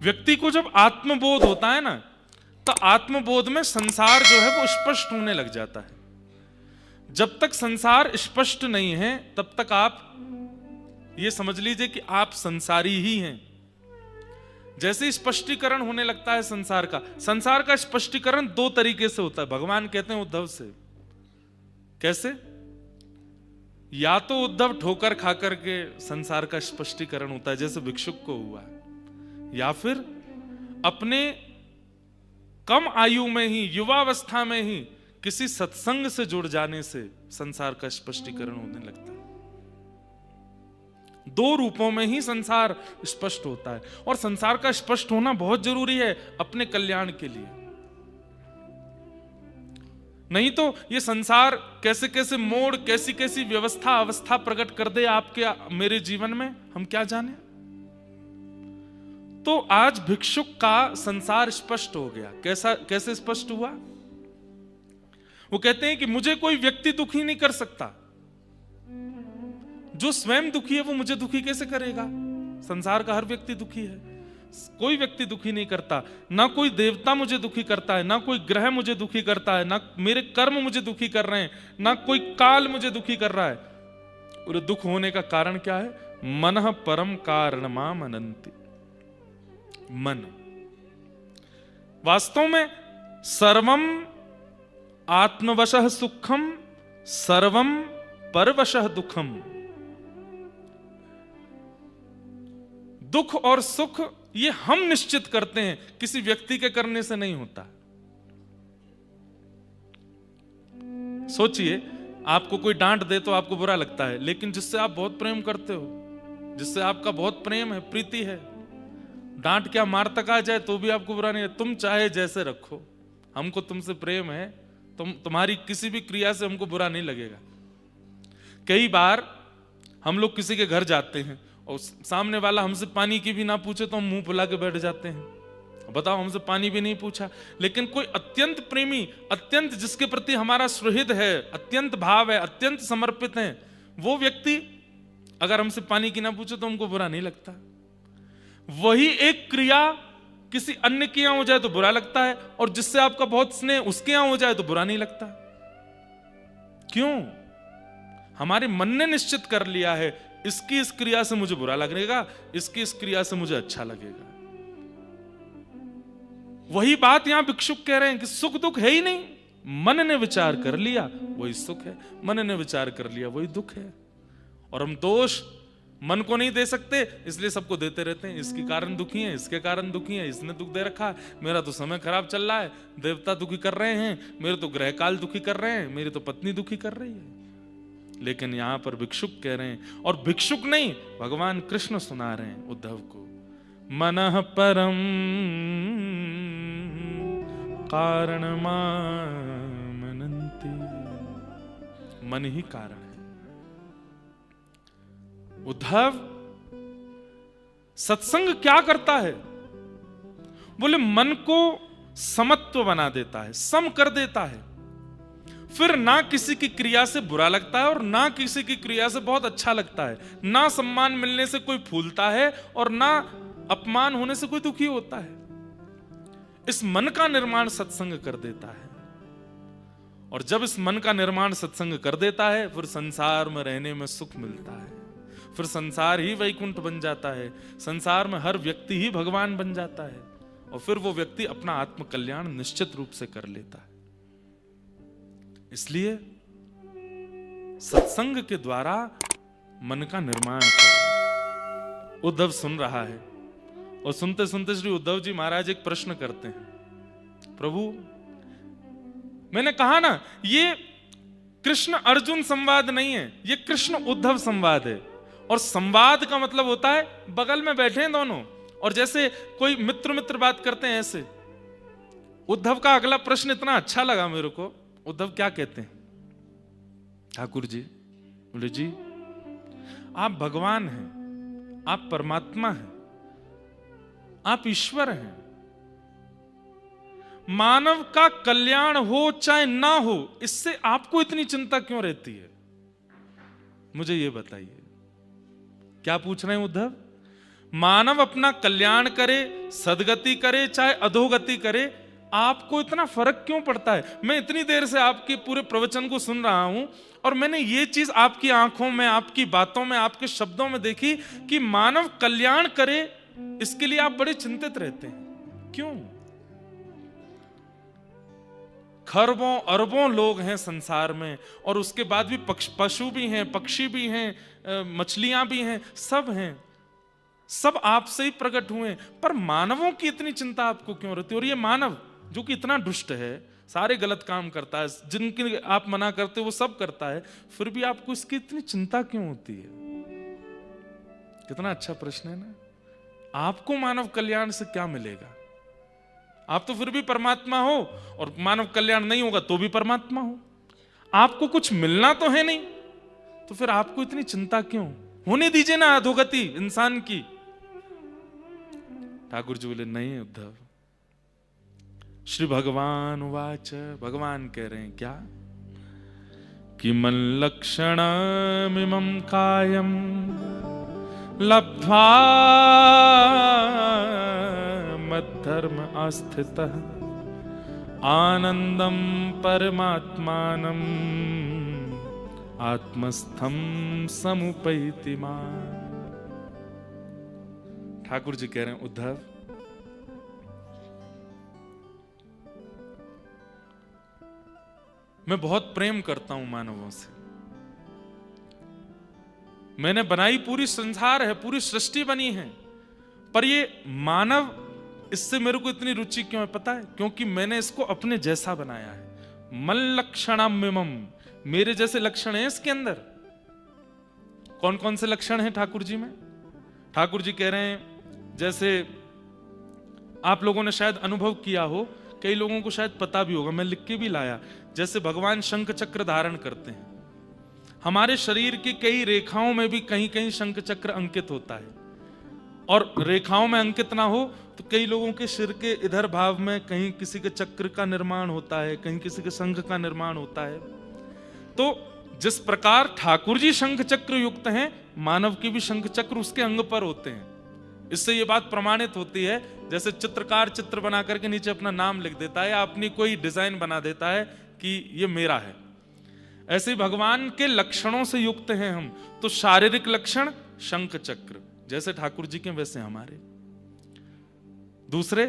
व्यक्ति को जब आत्मबोध होता है ना, तो आत्मबोध में संसार जो है वो स्पष्ट होने लग जाता है। जब तक संसार स्पष्ट नहीं है तब तक आप ये समझ लीजिए कि आप संसारी ही हैं। जैसे स्पष्टीकरण होने लगता है संसार का स्पष्टीकरण दो तरीके से होता है। भगवान कहते हैं उद्धव से, कैसे? या तो उद्धव ठोकर खाकर के संसार का स्पष्टीकरण होता है जैसे भिक्षुक को हुआ, या फिर अपने कम आयु में ही, युवावस्था में ही किसी सत्संग से जुड़ जाने से संसार का स्पष्टीकरण होने लगता है। दो रूपों में ही संसार स्पष्ट होता है, और संसार का स्पष्ट होना बहुत जरूरी है अपने कल्याण के लिए। नहीं तो ये संसार कैसे कैसे मोड़, कैसी कैसी व्यवस्था अवस्था प्रकट कर दे आपके मेरे जीवन में, हम क्या जाने। तो आज भिक्षुक का संसार स्पष्ट हो गया। कैसे स्पष्ट हुआ? वो कहते हैं कि मुझे कोई व्यक्ति दुखी नहीं कर सकता। जो स्वयं दुखी है वो मुझे दुखी कैसे करेगा? संसार का हर व्यक्ति दुखी है, कोई व्यक्ति दुखी नहीं करता। ना कोई देवता मुझे दुखी करता है, ना कोई ग्रह मुझे दुखी करता है, ना मेरे कर्म मुझे दुखी कर रहे हैं, ना कोई काल मुझे दुखी कर रहा है। और दुख होने का कारण क्या है? मनः परम कारणमाम अनंति। मन वास्तव में सर्वम आत्मवशः सुखम, सर्वम परवशः दुखम। दुख और सुख ये हम निश्चित करते हैं, किसी व्यक्ति के करने से नहीं होता। सोचिए, आपको कोई डांट दे तो आपको बुरा लगता है, लेकिन जिससे आप बहुत प्रेम करते हो, जिससे आपका बहुत प्रेम है, प्रीति है, डांट क्या मार तक आ जाए तो भी आपको बुरा नहीं है। तुम चाहे जैसे रखो, हमको तुमसे प्रेम है, तुम्हारी किसी भी क्रिया से हमको बुरा नहीं लगेगा। कई बार हम लोग किसी के घर जाते हैं और सामने वाला हमसे पानी की भी ना पूछे तो हम मुंह फुला के बैठ जाते हैं। बताओ, हमसे पानी भी नहीं पूछा, लेकिन कोई अत्यंत प्रेमी, अत्यंत जिसके प्रति हमारा सुहृद है, अत्यंत भाव है, अत्यंत समर्पित है, वो व्यक्ति अगर हमसे पानी की ना पूछे तो हमको बुरा नहीं लगता। वही एक क्रिया किसी अन्य के यहां हो जाए तो बुरा लगता है, और जिससे आपका बहुत स्नेह उसके यहां हो जाए तो बुरा नहीं लगता। क्यों? हमारे मन ने निश्चित कर लिया है, इसकी इस क्रिया से मुझे बुरा लगेगा, इसकी इस क्रिया से मुझे अच्छा लगेगा। वही बात यहां भिक्षुक कह रहे हैं कि सुख दुख है ही नहीं, मन ने विचार कर लिया वही सुख है, मन ने विचार कर लिया वही दुख है। और हम दोष मन को नहीं दे सकते, इसलिए सबको देते रहते हैं। इसके कारण दुखी है, इसके कारण दुखी है, इसने दुख दे रखा है, मेरा तो समय खराब चल रहा है, देवता दुखी कर रहे हैं, मेरे तो ग्रह काल दुखी कर रहे हैं, मेरी तो पत्नी दुखी कर रही है। लेकिन यहां पर भिक्षुक कह रहे हैं, और भिक्षुक नहीं, भगवान कृष्ण सुना रहे हैं उद्धव को, मनः परम कारणमाम अनंति। मन ही कारण है। उद्धव, सत्संग क्या करता है? बोले मन को समत्व बना देता है, सम कर देता है। फिर ना किसी की क्रिया से बुरा लगता है और ना किसी की क्रिया से बहुत अच्छा लगता है। ना सम्मान मिलने से कोई फूलता है और ना अपमान होने से कोई दुखी होता है। इस मन का निर्माण सत्संग कर देता है, और जब इस मन का निर्माण सत्संग कर देता है, फिर संसार में रहने में सुख मिलता है। फिर संसार ही वैकुंठ बन जाता है, संसार में हर व्यक्ति ही भगवान बन जाता है, और फिर वो व्यक्ति अपना आत्म कल्याण निश्चित रूप से कर लेता है। इसलिए सत्संग के द्वारा मन का निर्माण करो। उद्धव सुन रहा है, और सुनते सुनते श्री उद्धव जी महाराज एक प्रश्न करते हैं, प्रभु मैंने कहा ना, ये कृष्ण अर्जुन संवाद नहीं है, ये कृष्ण उद्धव संवाद है। और संवाद का मतलब होता है बगल में बैठे हैं दोनों, और जैसे कोई मित्र मित्र बात करते हैं ऐसे। उद्धव का अगला प्रश्न इतना अच्छा लगा मेरे को। उद्धव क्या कहते हैं? ठाकुर जी, बोले जी आप भगवान हैं, आप परमात्मा हैं, आप ईश्वर हैं। मानव का कल्याण हो चाहे ना हो, इससे आपको इतनी चिंता क्यों रहती है? मुझे यह बताइए। क्या पूछ रहे हैं उद्धव? मानव अपना कल्याण करे, सदगति करे, चाहे अधोगति करे, आपको इतना फर्क क्यों पड़ता है? मैं इतनी देर से आपके पूरे प्रवचन को सुन रहा हूं और मैंने ये चीज आपकी आंखों में, आपकी बातों में, आपके शब्दों में देखी कि मानव कल्याण करे, इसके लिए आप बड़े चिंतित रहते हैं। क्यों? खरबों अरबों लोग हैं संसार में, और उसके बाद भी पशु भी हैं, पक्षी भी हैं, मछलियां भी हैं, सब हैं, सब आपसे ही प्रकट हुए, पर मानवों की इतनी चिंता आपको क्यों रहती है? और ये मानव जो कि इतना दुष्ट है, सारे गलत काम करता है, जिनके आप मना करते हो वो सब करता है, फिर भी आपको इसकी इतनी चिंता क्यों होती है? कितना अच्छा प्रश्न है ना। आपको मानव कल्याण से क्या मिलेगा? आप तो फिर भी परमात्मा हो, और मानव कल्याण नहीं होगा तो भी परमात्मा हो। आपको कुछ मिलना तो है नहीं, तो फिर आपको इतनी चिंता क्यों? होने दीजिए ना अधोगति इंसान की। ठाकुर जी बोले नहीं उद्धव। श्री भगवान वाच, भगवान कह रहे हैं क्या कि मन लक्षणमिमं कायम लब्ध्वा मद्धर्म आस्थितः आनंदम परमात्मानम आत्मस्थम समुपैति मां। ठाकुर जी कह रहे हैं उद्धव, मैं बहुत प्रेम करता हूं मानवों से। मैंने बनाई पूरी संसार है, पूरी सृष्टि बनी है, पर ये मानव, इससे मेरे को इतनी रुचि क्यों है पता है? क्योंकि मैंने इसको अपने जैसा बनाया है। मन लक्षणमिमं, मेरे जैसे लक्षण हैं इसके अंदर। कौन कौन से लक्षण हैं ठाकुर जी में? ठाकुर जी कह रहे हैं, जैसे आप लोगों ने शायद अनुभव किया हो, कई लोगों को शायद पता भी होगा, मैं लिख के भी लाया, जैसे भगवान शंख चक्र धारण करते हैं। हमारे शरीर की कई रेखाओं में भी कहीं कहीं शंख चक्र अंकित होता है, और रेखाओं में अंकित ना हो तो कई लोगों के सिर के इधर भाव में कहीं किसी के चक्र का निर्माण होता है, कहीं किसी के शंख का निर्माण होता है। तो जिस प्रकार ठाकुर जी शंख चक्र युक्त हैं, मानव की भी शंख चक्र उसके अंग पर होते हैं। इससे ये बात प्रमाणित होती है, जैसे चित्रकार चित्र बना करके नीचे अपना नाम लिख देता है या अपनी कोई डिजाइन बना देता है कि ये मेरा है, ऐसे ही भगवान के लक्षणों से युक्त हैं हम। तो शारीरिक लक्षण शंख चक्र, जैसे ठाकुर जी के वैसे हमारे। दूसरे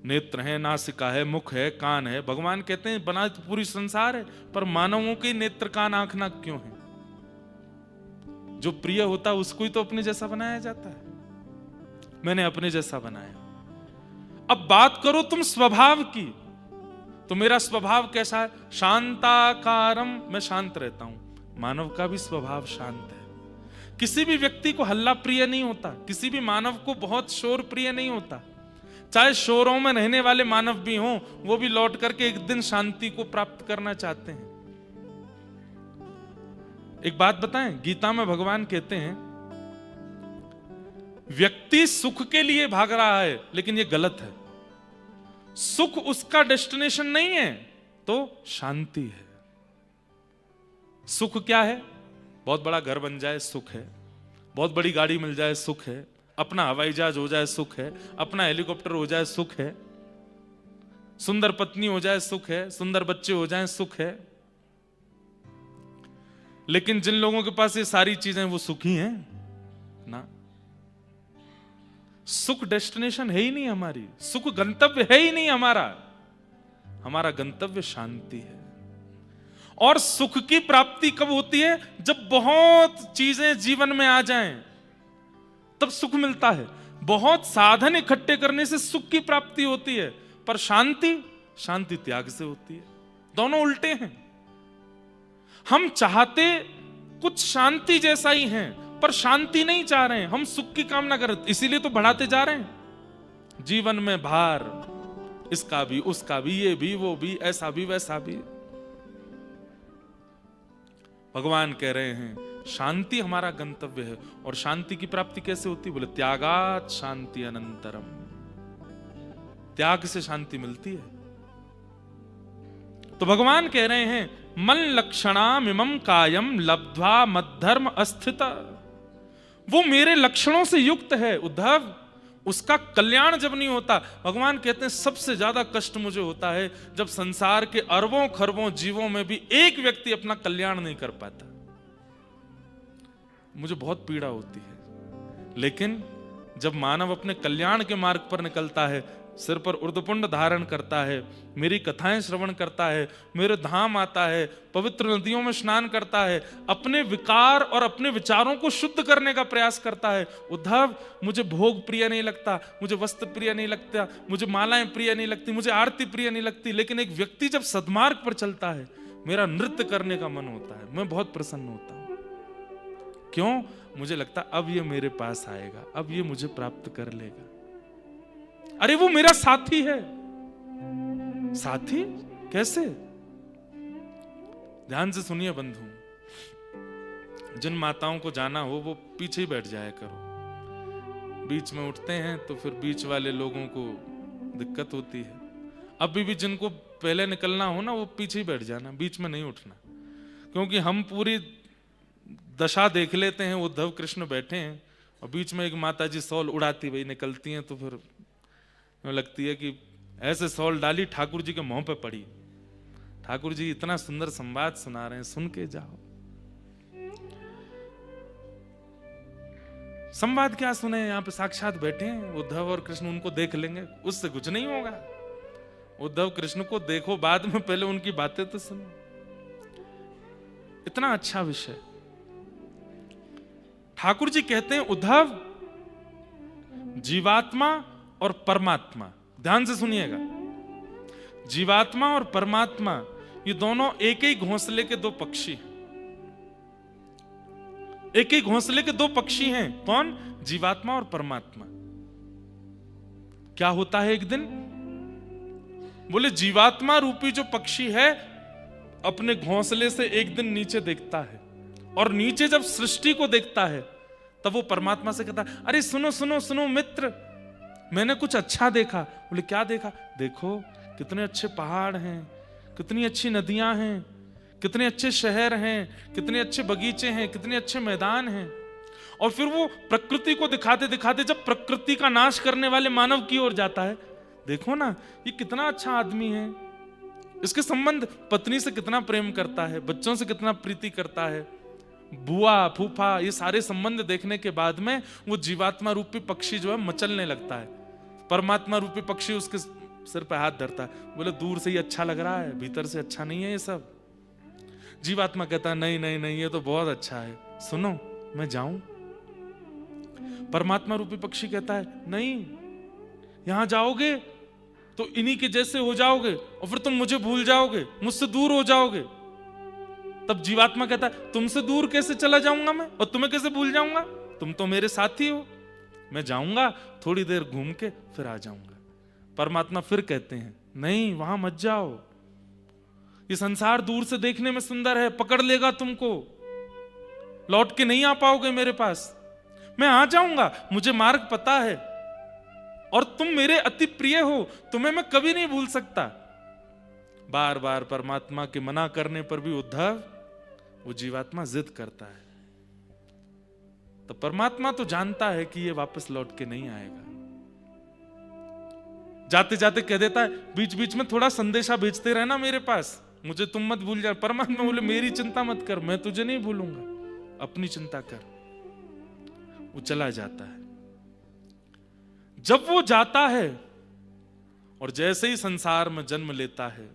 नेत्र हैं, नासिका है, मुख है, कान है। भगवान कहते हैं बना तो पूरी संसार है, पर मानवों के नेत्र कान आंख नाक क्यों है? जो प्रिय होता है उसको ही तो अपने जैसा बनाया जाता है। मैंने अपने जैसा बनाया। अब बात करो तुम स्वभाव की, तो मेरा स्वभाव कैसा है? शांताकारम, मैं शांत रहता हूं। मानव का भी स्वभाव शांत है। किसी भी व्यक्ति को हल्ला प्रिय नहीं होता, किसी भी मानव को बहुत शोर प्रिय नहीं होता। चाहे शोरों में रहने वाले मानव भी हों, वो भी लौट करके एक दिन शांति को प्राप्त करना चाहते हैं। एक बात बताएं, गीता में भगवान कहते हैं व्यक्ति सुख के लिए भाग रहा है, लेकिन ये गलत है। सुख उसका डेस्टिनेशन नहीं है, तो शांति है। सुख क्या है? बहुत बड़ा घर बन जाए सुख है, बहुत बड़ी गाड़ी मिल जाए सुख है, अपना हवाई जहाज हो जाए सुख है, अपना हेलीकॉप्टर हो जाए सुख है, सुंदर पत्नी हो जाए सुख है, सुंदर बच्चे हो जाए सुख है। लेकिन जिन लोगों के पास ये सारी चीजें, वो सुखी हैं ना? सुख डेस्टिनेशन है ही नहीं हमारी, सुख गंतव्य है ही नहीं हमारा। हमारा गंतव्य शांति है। और सुख की प्राप्ति कब होती है? जब बहुत चीजें जीवन में आ जाएं, तब सुख मिलता है। बहुत साधन इकट्ठे करने से सुख की प्राप्ति होती है, पर शांति त्याग से होती है। दोनों उल्टे हैं। हम चाहते कुछ शांति जैसा ही हैं, पर शांति नहीं चाह रहे हैं, हम सुख की कामना कर रहे हैं, इसीलिए तो बढ़ाते जा रहे हैं। जीवन में भार, इसका भी, उसका भी, ये भी, वो भी, ऐसा भी, वैसा भी। भगवान कह रहे हैं शांति हमारा गंतव्य है। और शांति की प्राप्ति कैसे होती? बोले त्यागात शांति अनंतरम। त्याग से शांति मिलती है। तो भगवान कह रहे हैं मन लक्षणामिमं कायम लब्ध्वा मद्धर्म अस्थिता। वो मेरे लक्षणों से युक्त है उद्धव, उसका कल्याण जब नहीं होता। भगवान कहते हैं सबसे ज्यादा कष्ट मुझे होता है जब संसार के अरबों खरबों जीवों में भी एक व्यक्ति अपना कल्याण नहीं कर पाता, मुझे बहुत पीड़ा होती है। लेकिन जब मानव अपने कल्याण के मार्ग पर निकलता है, सिर पर उर्ध्वपुंड धारण करता है, मेरी कथाएं श्रवण करता है, मेरे धाम आता है, पवित्र नदियों में स्नान करता है, अपने विकार और अपने विचारों को शुद्ध करने का प्रयास करता है। उद्धव, मुझे भोग प्रिय नहीं लगता, मुझे वस्त्र प्रिय नहीं लगता, मुझे मालाएं प्रिय नहीं लगती, मुझे आरती प्रिय नहीं लगती, लेकिन एक व्यक्ति जब सद्मार्ग पर चलता है, मेरा नृत्य करने का मन होता है, मैं बहुत प्रसन्न होता हूं। क्यों? मुझे लगता अब ये मेरे पास आएगा, अब ये मुझे प्राप्त कर लेगा। अरे वो मेरा साथी है। साथी कैसे? ध्यान से सुनिए बंधु, जिन माताओं को जाना हो वो पीछे ही बैठ जाया करो। बीच में उठते हैं तो फिर बीच वाले लोगों को दिक्कत होती है। अभी भी जिनको पहले निकलना हो ना, वो पीछे ही बैठ जाना, बीच में नहीं उठना। क्योंकि हम पूरी दशा देख लेते हैं, उद्धव कृष्ण बैठे हैं और बीच में एक माता जी सौल उड़ाती हुई निकलती हैं, तो फिर लगती है कि ऐसे सौल डाली ठाकुर जी के मुंह पे पड़ी। ठाकुर जी इतना सुंदर संवाद सुना रहे हैं, सुन के जाओ। संवाद क्या सुने, यहां पे साक्षात बैठे हैं उद्धव और कृष्ण, उनको देख लेंगे, उससे कुछ नहीं होगा। उद्धव कृष्ण को देखो बाद में, पहले उनकी बातें तो सुनो। इतना अच्छा विषय। ठाकुर जी कहते हैं उद्धव, जीवात्मा और परमात्मा, ध्यान से सुनिएगा, जीवात्मा और परमात्मा ये दोनों एक ही घोंसले के दो पक्षी हैं। एक ही घोंसले के दो पक्षी हैं। कौन? जीवात्मा और परमात्मा। क्या होता है एक दिन? बोले जीवात्मा रूपी जो पक्षी है अपने घोंसले से एक दिन नीचे देखता है, और नीचे जब सृष्टि को देखता है तब वो परमात्मा से कहता है, अरे सुनो सुनो सुनो मित्र, मैंने कुछ अच्छा देखा। बोले क्या देखा? देखो कितने अच्छे पहाड़ हैं, कितनी अच्छी नदियां हैं, कितने अच्छे शहर हैं, कितने अच्छे बगीचे हैं, कितने अच्छे मैदान हैं। और फिर वो प्रकृति को दिखाते दिखाते जब प्रकृति का नाश करने वाले मानव की ओर जाता है, देखो ना ये कितना अच्छा आदमी है, इसके संबंध पत्नी से कितना प्रेम करता है, बच्चों से कितना प्रीति करता है, बुआ फूफा, ये सारे संबंध देखने के बाद में वो जीवात्मा रूपी पक्षी जो है मचलने लगता है। परमात्मा रूपी पक्षी उसके सिर पे हाथ धरता है, बोले दूर से ही अच्छा लग रहा है, भीतर से अच्छा नहीं है ये सब। जीवात्मा कहता है नहीं नहीं नहीं, ये तो बहुत अच्छा है, सुनो मैं जाऊं। परमात्मा रूपी पक्षी कहता है नहीं, यहां जाओगे तो इन्हीं के जैसे हो जाओगे और फिर तुम मुझे भूल जाओगे, मुझसे दूर हो जाओगे। तब जीवात्मा कहता है तुमसे दूर कैसे चला जाऊंगा मैं, और तुम्हें कैसे भूल जाऊंगा, तुम तो मेरे साथी हो। मैं जाऊंगा थोड़ी देर घूम के फिर आ जाऊंगा। परमात्मा फिर कहते हैं नहीं, वहां मत जाओ, ये संसार दूर से देखने में सुंदर है, पकड़ लेगा तुमको, लौट के नहीं आ पाओगे मेरे पास। मैं आ जाऊंगा, मुझे मार्ग पता है, और तुम मेरे अति प्रिय हो, तुम्हें मैं कभी नहीं भूल सकता। बार बार परमात्मा के मना करने पर भी उद्धव वो जीवात्मा जिद करता है। तो परमात्मा तो जानता है कि ये वापस लौट के नहीं आएगा। जाते जाते कह देता है बीच बीच में थोड़ा संदेशा भेजते रहना मेरे पास, मुझे तुम मत भूल जाओ। परमात्मा बोले मेरी चिंता मत कर, मैं तुझे नहीं भूलूंगा, अपनी चिंता कर। वो चला जाता है। जब वो जाता है और जैसे ही संसार में जन्म लेता है,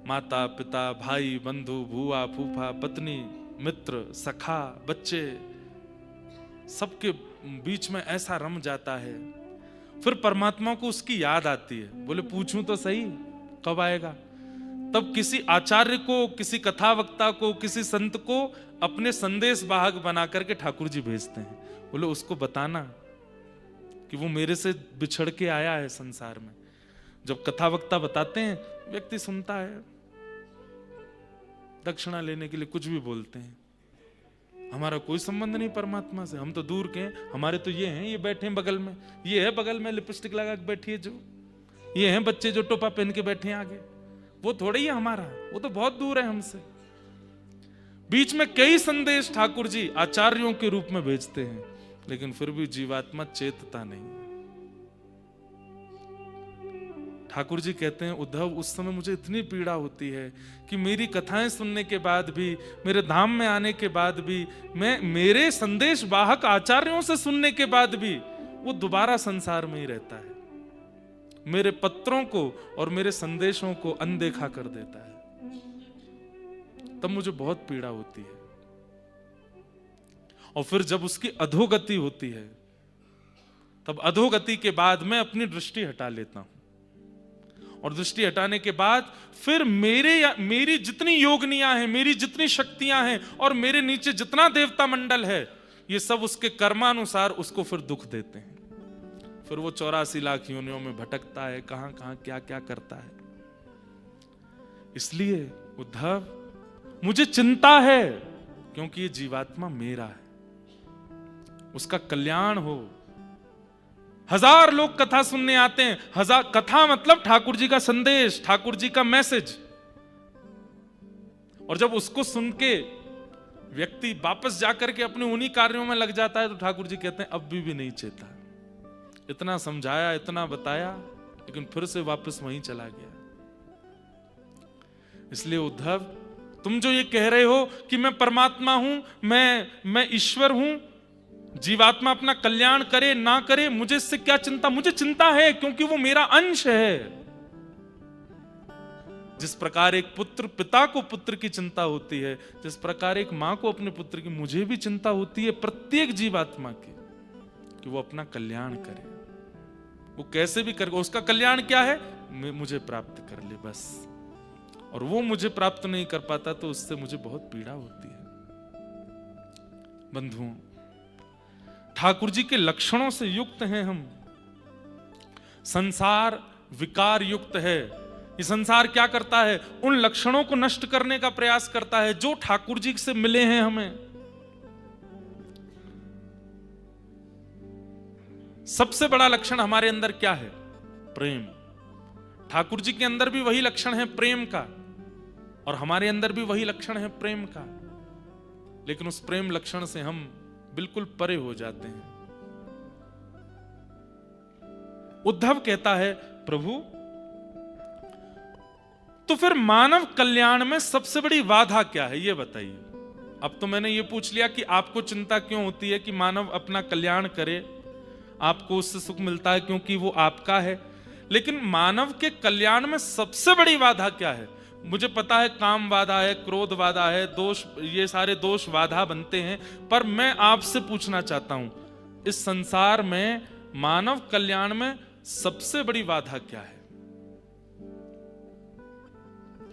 माता पिता भाई बंधु बुआ फूफा पत्नी मित्र सखा बच्चे सबके बीच में ऐसा रम जाता है, फिर परमात्मा को उसकी याद आती है। बोले पूछूं तो सही कब आएगा। तब किसी आचार्य को, किसी कथावक्ता को, किसी संत को अपने संदेश वाहक बना करके ठाकुर जी भेजते हैं। बोले उसको बताना कि वो मेरे से बिछड़ के आया है संसार में। जब कथावक्ता बताते हैं, व्यक्ति सुनता है, दक्षिणा लेने के लिए कुछ भी बोलते हैं। हमारा कोई संबंध नहीं परमात्मा से, हम तो दूर के हैं, हमारे तो ये हैं, ये बैठे हैं बगल में, ये है बगल में लिपस्टिक लगा के बैठी है जो, ये हैं बच्चे जो टोपा पहन के बैठे हैं आगे, वो थोड़ा ही है हमारा, वो तो बहुत दूर है हमसे। बीच में कई संदेश ठाकुर जी आचार्यों के रूप में भेजते हैं, लेकिन फिर भी जीवात्मा चेतता नहीं। ठाकुर जी कहते हैं, उद्धव उस समय मुझे इतनी पीड़ा होती है कि मेरी कथाएं सुनने के बाद भी, मेरे धाम में आने के बाद भी, मैं मेरे संदेश वाहक आचार्यों से सुनने के बाद भी वो दोबारा संसार में ही रहता है, मेरे पत्रों को और मेरे संदेशों को अनदेखा कर देता है। तब मुझे बहुत पीड़ा होती है। और फिर जब उसकी अधोगति होती है, तब अधोगति के बाद मैं अपनी दृष्टि हटा लेता हूं, और दृष्टि हटाने के बाद फिर मेरी जितनी योगनियां हैं, मेरी जितनी शक्तियां हैं, और मेरे नीचे जितना देवता मंडल है, ये सब उसके कर्मानुसार उसको फिर दुख देते हैं। फिर वो 84 लाख योनियों में भटकता है, कहां कहां क्या क्या करता है। इसलिए उद्धव मुझे चिंता है, क्योंकि ये जीवात्मा मेरा है, उसका कल्याण हो। 1000 लोग कथा सुनने आते हैं, 1000 कथा मतलब ठाकुर जी का संदेश, ठाकुर जी का मैसेज, और जब उसको सुन के व्यक्ति वापस जाकर के अपने उन्हीं कार्यों में लग जाता है, तो ठाकुर जी कहते हैं अब भी नहीं चेता। इतना समझाया, इतना बताया, लेकिन फिर से वापस वहीं चला गया। इसलिए उद्धव, तुम जो ये कह रहे हो कि मैं परमात्मा हूं, मैं ईश्वर हूं, जीवात्मा अपना कल्याण करे ना करे, मुझे इससे क्या चिंता? मुझे चिंता है, क्योंकि वो मेरा अंश है। जिस प्रकार एक पुत्र पिता को पुत्र की चिंता होती है, जिस प्रकार एक मां को अपने पुत्र की, मुझे भी चिंता होती है प्रत्येक जीवात्मा की, कि वो अपना कल्याण करे। वो कैसे भी करे, उसका कल्याण क्या है? मुझे प्राप्त कर ले बस। और वो मुझे प्राप्त नहीं कर पाता, तो उससे मुझे बहुत पीड़ा होती है। बंधुओं, ठाकुर जी के लक्षणों से युक्त हैं हम। संसार विकार युक्त है। ये संसार क्या करता है? उन लक्षणों को नष्ट करने का प्रयास करता है जो ठाकुर जी से मिले हैं हमें। सबसे बड़ा लक्षण हमारे अंदर क्या है? प्रेम। ठाकुर जी के अंदर भी वही लक्षण है प्रेम का, और हमारे अंदर भी वही लक्षण है प्रेम का, लेकिन उस प्रेम लक्षण से हम बिल्कुल परे हो जाते हैं। उद्धव कहता है, प्रभु तो फिर मानव कल्याण में सबसे बड़ी बाधा क्या है, ये बताइए। अब तो मैंने ये पूछ लिया कि आपको चिंता क्यों होती है कि मानव अपना कल्याण करे, आपको उससे सुख मिलता है क्योंकि वो आपका है, लेकिन मानव के कल्याण में सबसे बड़ी बाधा क्या है? मुझे पता है काम बाधा है, क्रोध बाधा है, दोष, ये सारे दोष बाधा बनते हैं, पर मैं आपसे पूछना चाहता हूं, इस संसार में मानव कल्याण में सबसे बड़ी बाधा क्या है,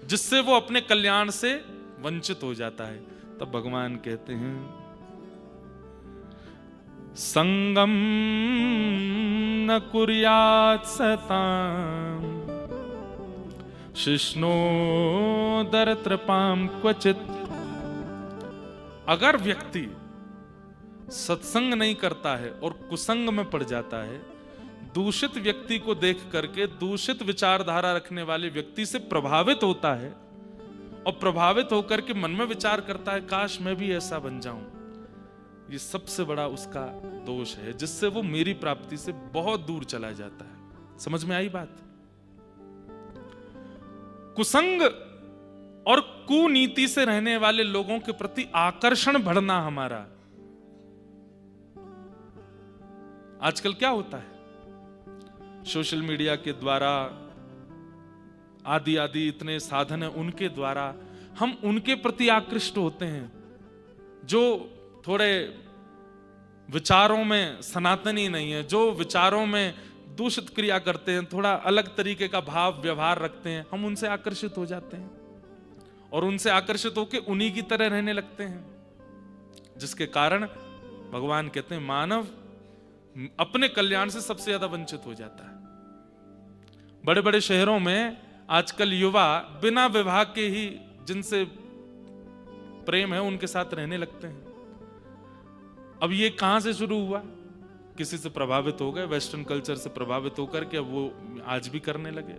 जिससे वो अपने कल्याण से वंचित हो जाता है? तब भगवान कहते हैं, संगम न कुर्यात् सताम् शिष्णोदर तृपाम क्वचित। अगर व्यक्ति सत्संग नहीं करता है और कुसंग में पड़ जाता है, दूषित व्यक्ति को देख करके, दूषित विचारधारा रखने वाले व्यक्ति से प्रभावित होता है, और प्रभावित होकर के मन में विचार करता है काश मैं भी ऐसा बन जाऊं, ये सबसे बड़ा उसका दोष है, जिससे वो मेरी प्राप्ति से बहुत दूर चला जाता है। समझ में आई बात? कुसंग और कुनीति से रहने वाले लोगों के प्रति आकर्षण बढ़ना हमारा। आजकल क्या होता है, सोशल मीडिया के द्वारा आदि आदि इतने साधन है, उनके द्वारा हम उनके प्रति आकृष्ट होते हैं जो थोड़े विचारों में सनातनी नहीं है, जो विचारों में दूषित क्रिया करते हैं, थोड़ा अलग तरीके का भाव व्यवहार रखते हैं, हम उनसे आकर्षित हो जाते हैं और उनसे आकर्षित होकर उन्हीं की तरह रहने लगते हैं, जिसके कारण भगवान कहते हैं मानव अपने कल्याण से सबसे ज्यादा वंचित हो जाता है। बड़े बड़े शहरों में आजकल युवा बिना विवाह के ही जिनसे प्रेम है उनके साथ रहने लगते हैं। अब ये कहां से शुरू हुआ? किसी से प्रभावित हो गए, वेस्टर्न कल्चर से प्रभावित होकर के वो आज भी करने लगे।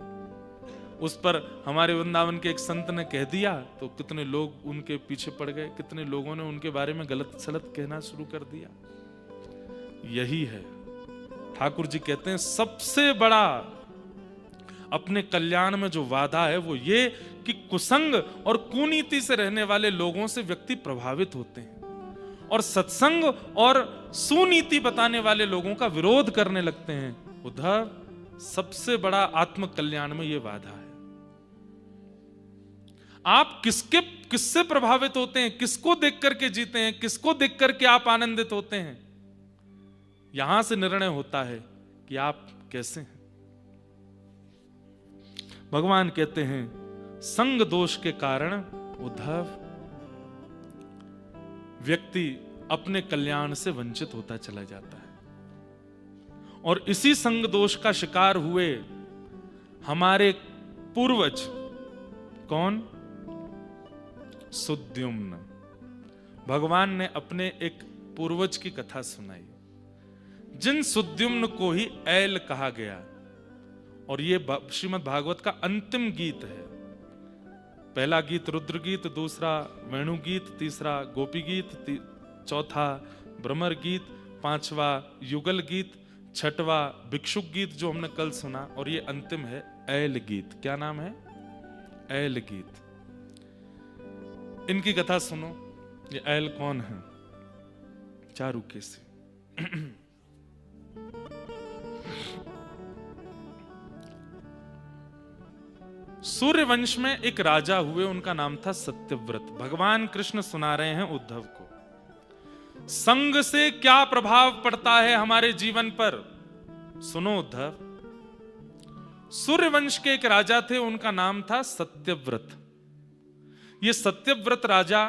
उस पर हमारे वृंदावन के एक संत ने कह दिया तो कितने लोग उनके पीछे पड़ गए, कितने लोगों ने उनके बारे में गलत सलत कहना शुरू कर दिया। यही है, ठाकुर जी कहते हैं सबसे बड़ा अपने कल्याण में जो वादा है वो ये कि कुसंग और कुनीति से रहने वाले लोगों से व्यक्ति प्रभावित होते हैं और सत्संग और सुनीति बताने वाले लोगों का विरोध करने लगते हैं। उद्धव, सबसे बड़ा आत्म कल्याण में ये वादा है। आप किससे प्रभावित होते हैं, किसको देख करके जीते हैं, किसको देख करके आप आनंदित होते हैं, यहां से निर्णय होता है कि आप कैसे हैं। भगवान कहते हैं संग दोष के कारण उद्धव व्यक्ति अपने कल्याण से वंचित होता चला जाता है और इसी संग दोष का शिकार हुए हमारे पूर्वज। कौन? सुद्युम्न। भगवान ने अपने एक पूर्वज की कथा सुनाई, जिन सुद्युम्न को ही ऐल कहा गया, और ये श्रीमद् भागवत का अंतिम गीत है। पहला गीत रुद्र गीत, दूसरा वेणु गीत, तीसरा गोपी गीत, चौथा भ्रमर गीत, पांचवा युगल गीत, छठवा भिक्षुक गीत जो हमने कल सुना, और ये अंतिम है ऐल गीत। क्या नाम है? ऐल गीत। इनकी कथा सुनो। ये ऐल कौन है? चारुकेसी। सूर्यवंश में एक राजा हुए, उनका नाम था सत्यव्रत। भगवान कृष्ण सुना रहे हैं उद्धव को संग से क्या प्रभाव पड़ता है हमारे जीवन पर। सुनो उद्धव, सूर्यवंश के एक राजा थे, उनका नाम था सत्यव्रत। ये सत्यव्रत राजा,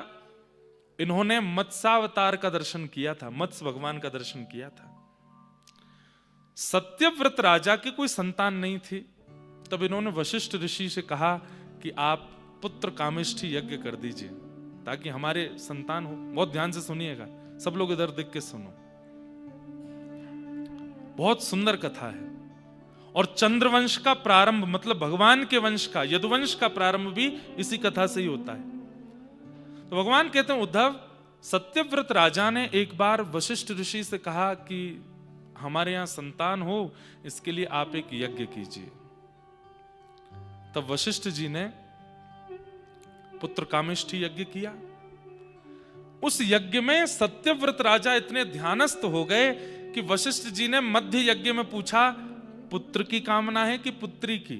इन्होंने मत्स्यावतार का दर्शन किया था, मत्स्य भगवान का दर्शन किया था। सत्यव्रत राजा की कोई संतान नहीं थी, तब इन्होंने वशिष्ठ ऋषि से कहा कि आप पुत्र कामेष्ठी यज्ञ कर दीजिए ताकि हमारे संतान हो। बहुत ध्यान से सुनिएगा, सब लोग इधर देख के सुनो, बहुत सुंदर कथा है। और चंद्रवंश का प्रारंभ, मतलब भगवान के वंश का, यदुवंश का प्रारंभ भी इसी कथा से ही होता है। तो भगवान कहते हैं उद्धव, सत्यव्रत राजा ने एक बार वशिष्ठ ऋषि से कहा कि हमारे यहां संतान हो, इसके लिए आप एक यज्ञ कीजिए। तब वशिष्ठ जी ने पुत्र कामेष्ठी यज्ञ किया। उस यज्ञ में सत्यव्रत राजा इतने ध्यानस्थ हो गए कि वशिष्ठ जी ने मध्य यज्ञ में पूछा, पुत्र की कामना है कि पुत्री की?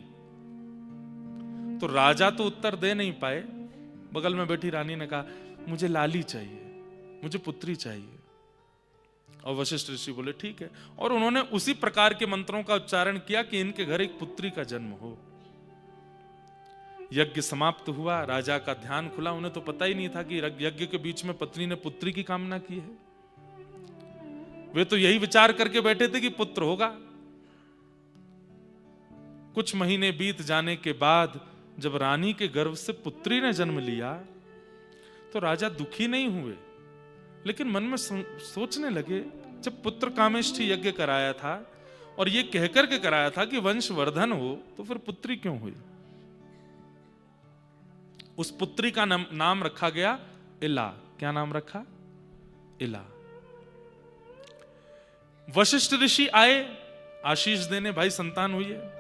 तो राजा तो उत्तर दे नहीं पाए। बगल में बैठी रानी ने कहा, मुझे लाली चाहिए, मुझे पुत्री चाहिए। और वशिष्ठ ऋषि बोले ठीक है, और उन्होंने उसी प्रकार के मंत्रों का उच्चारण किया कि इनके घर एक पुत्री का जन्म हो। यज्ञ समाप्त हुआ, राजा का ध्यान खुला। उन्हें तो पता ही नहीं था कि यज्ञ के बीच में पत्नी ने पुत्री की कामना की है। वे तो यही विचार करके बैठे थे कि पुत्र होगा। कुछ महीने बीत जाने के बाद जब रानी के गर्भ से पुत्री ने जन्म लिया तो राजा दुखी नहीं हुए, लेकिन मन में सोचने लगे, जब पुत्र कामेष्ठी यज्ञ कराया था और ये कहकर के कराया था कि वंश वर्धन हो, तो फिर पुत्री क्यों हुई? उस पुत्री का नाम रखा गया इला। क्या नाम रखा? इला। वशिष्ठ ऋषि आए आशीष देने, भाई संतान हुई है।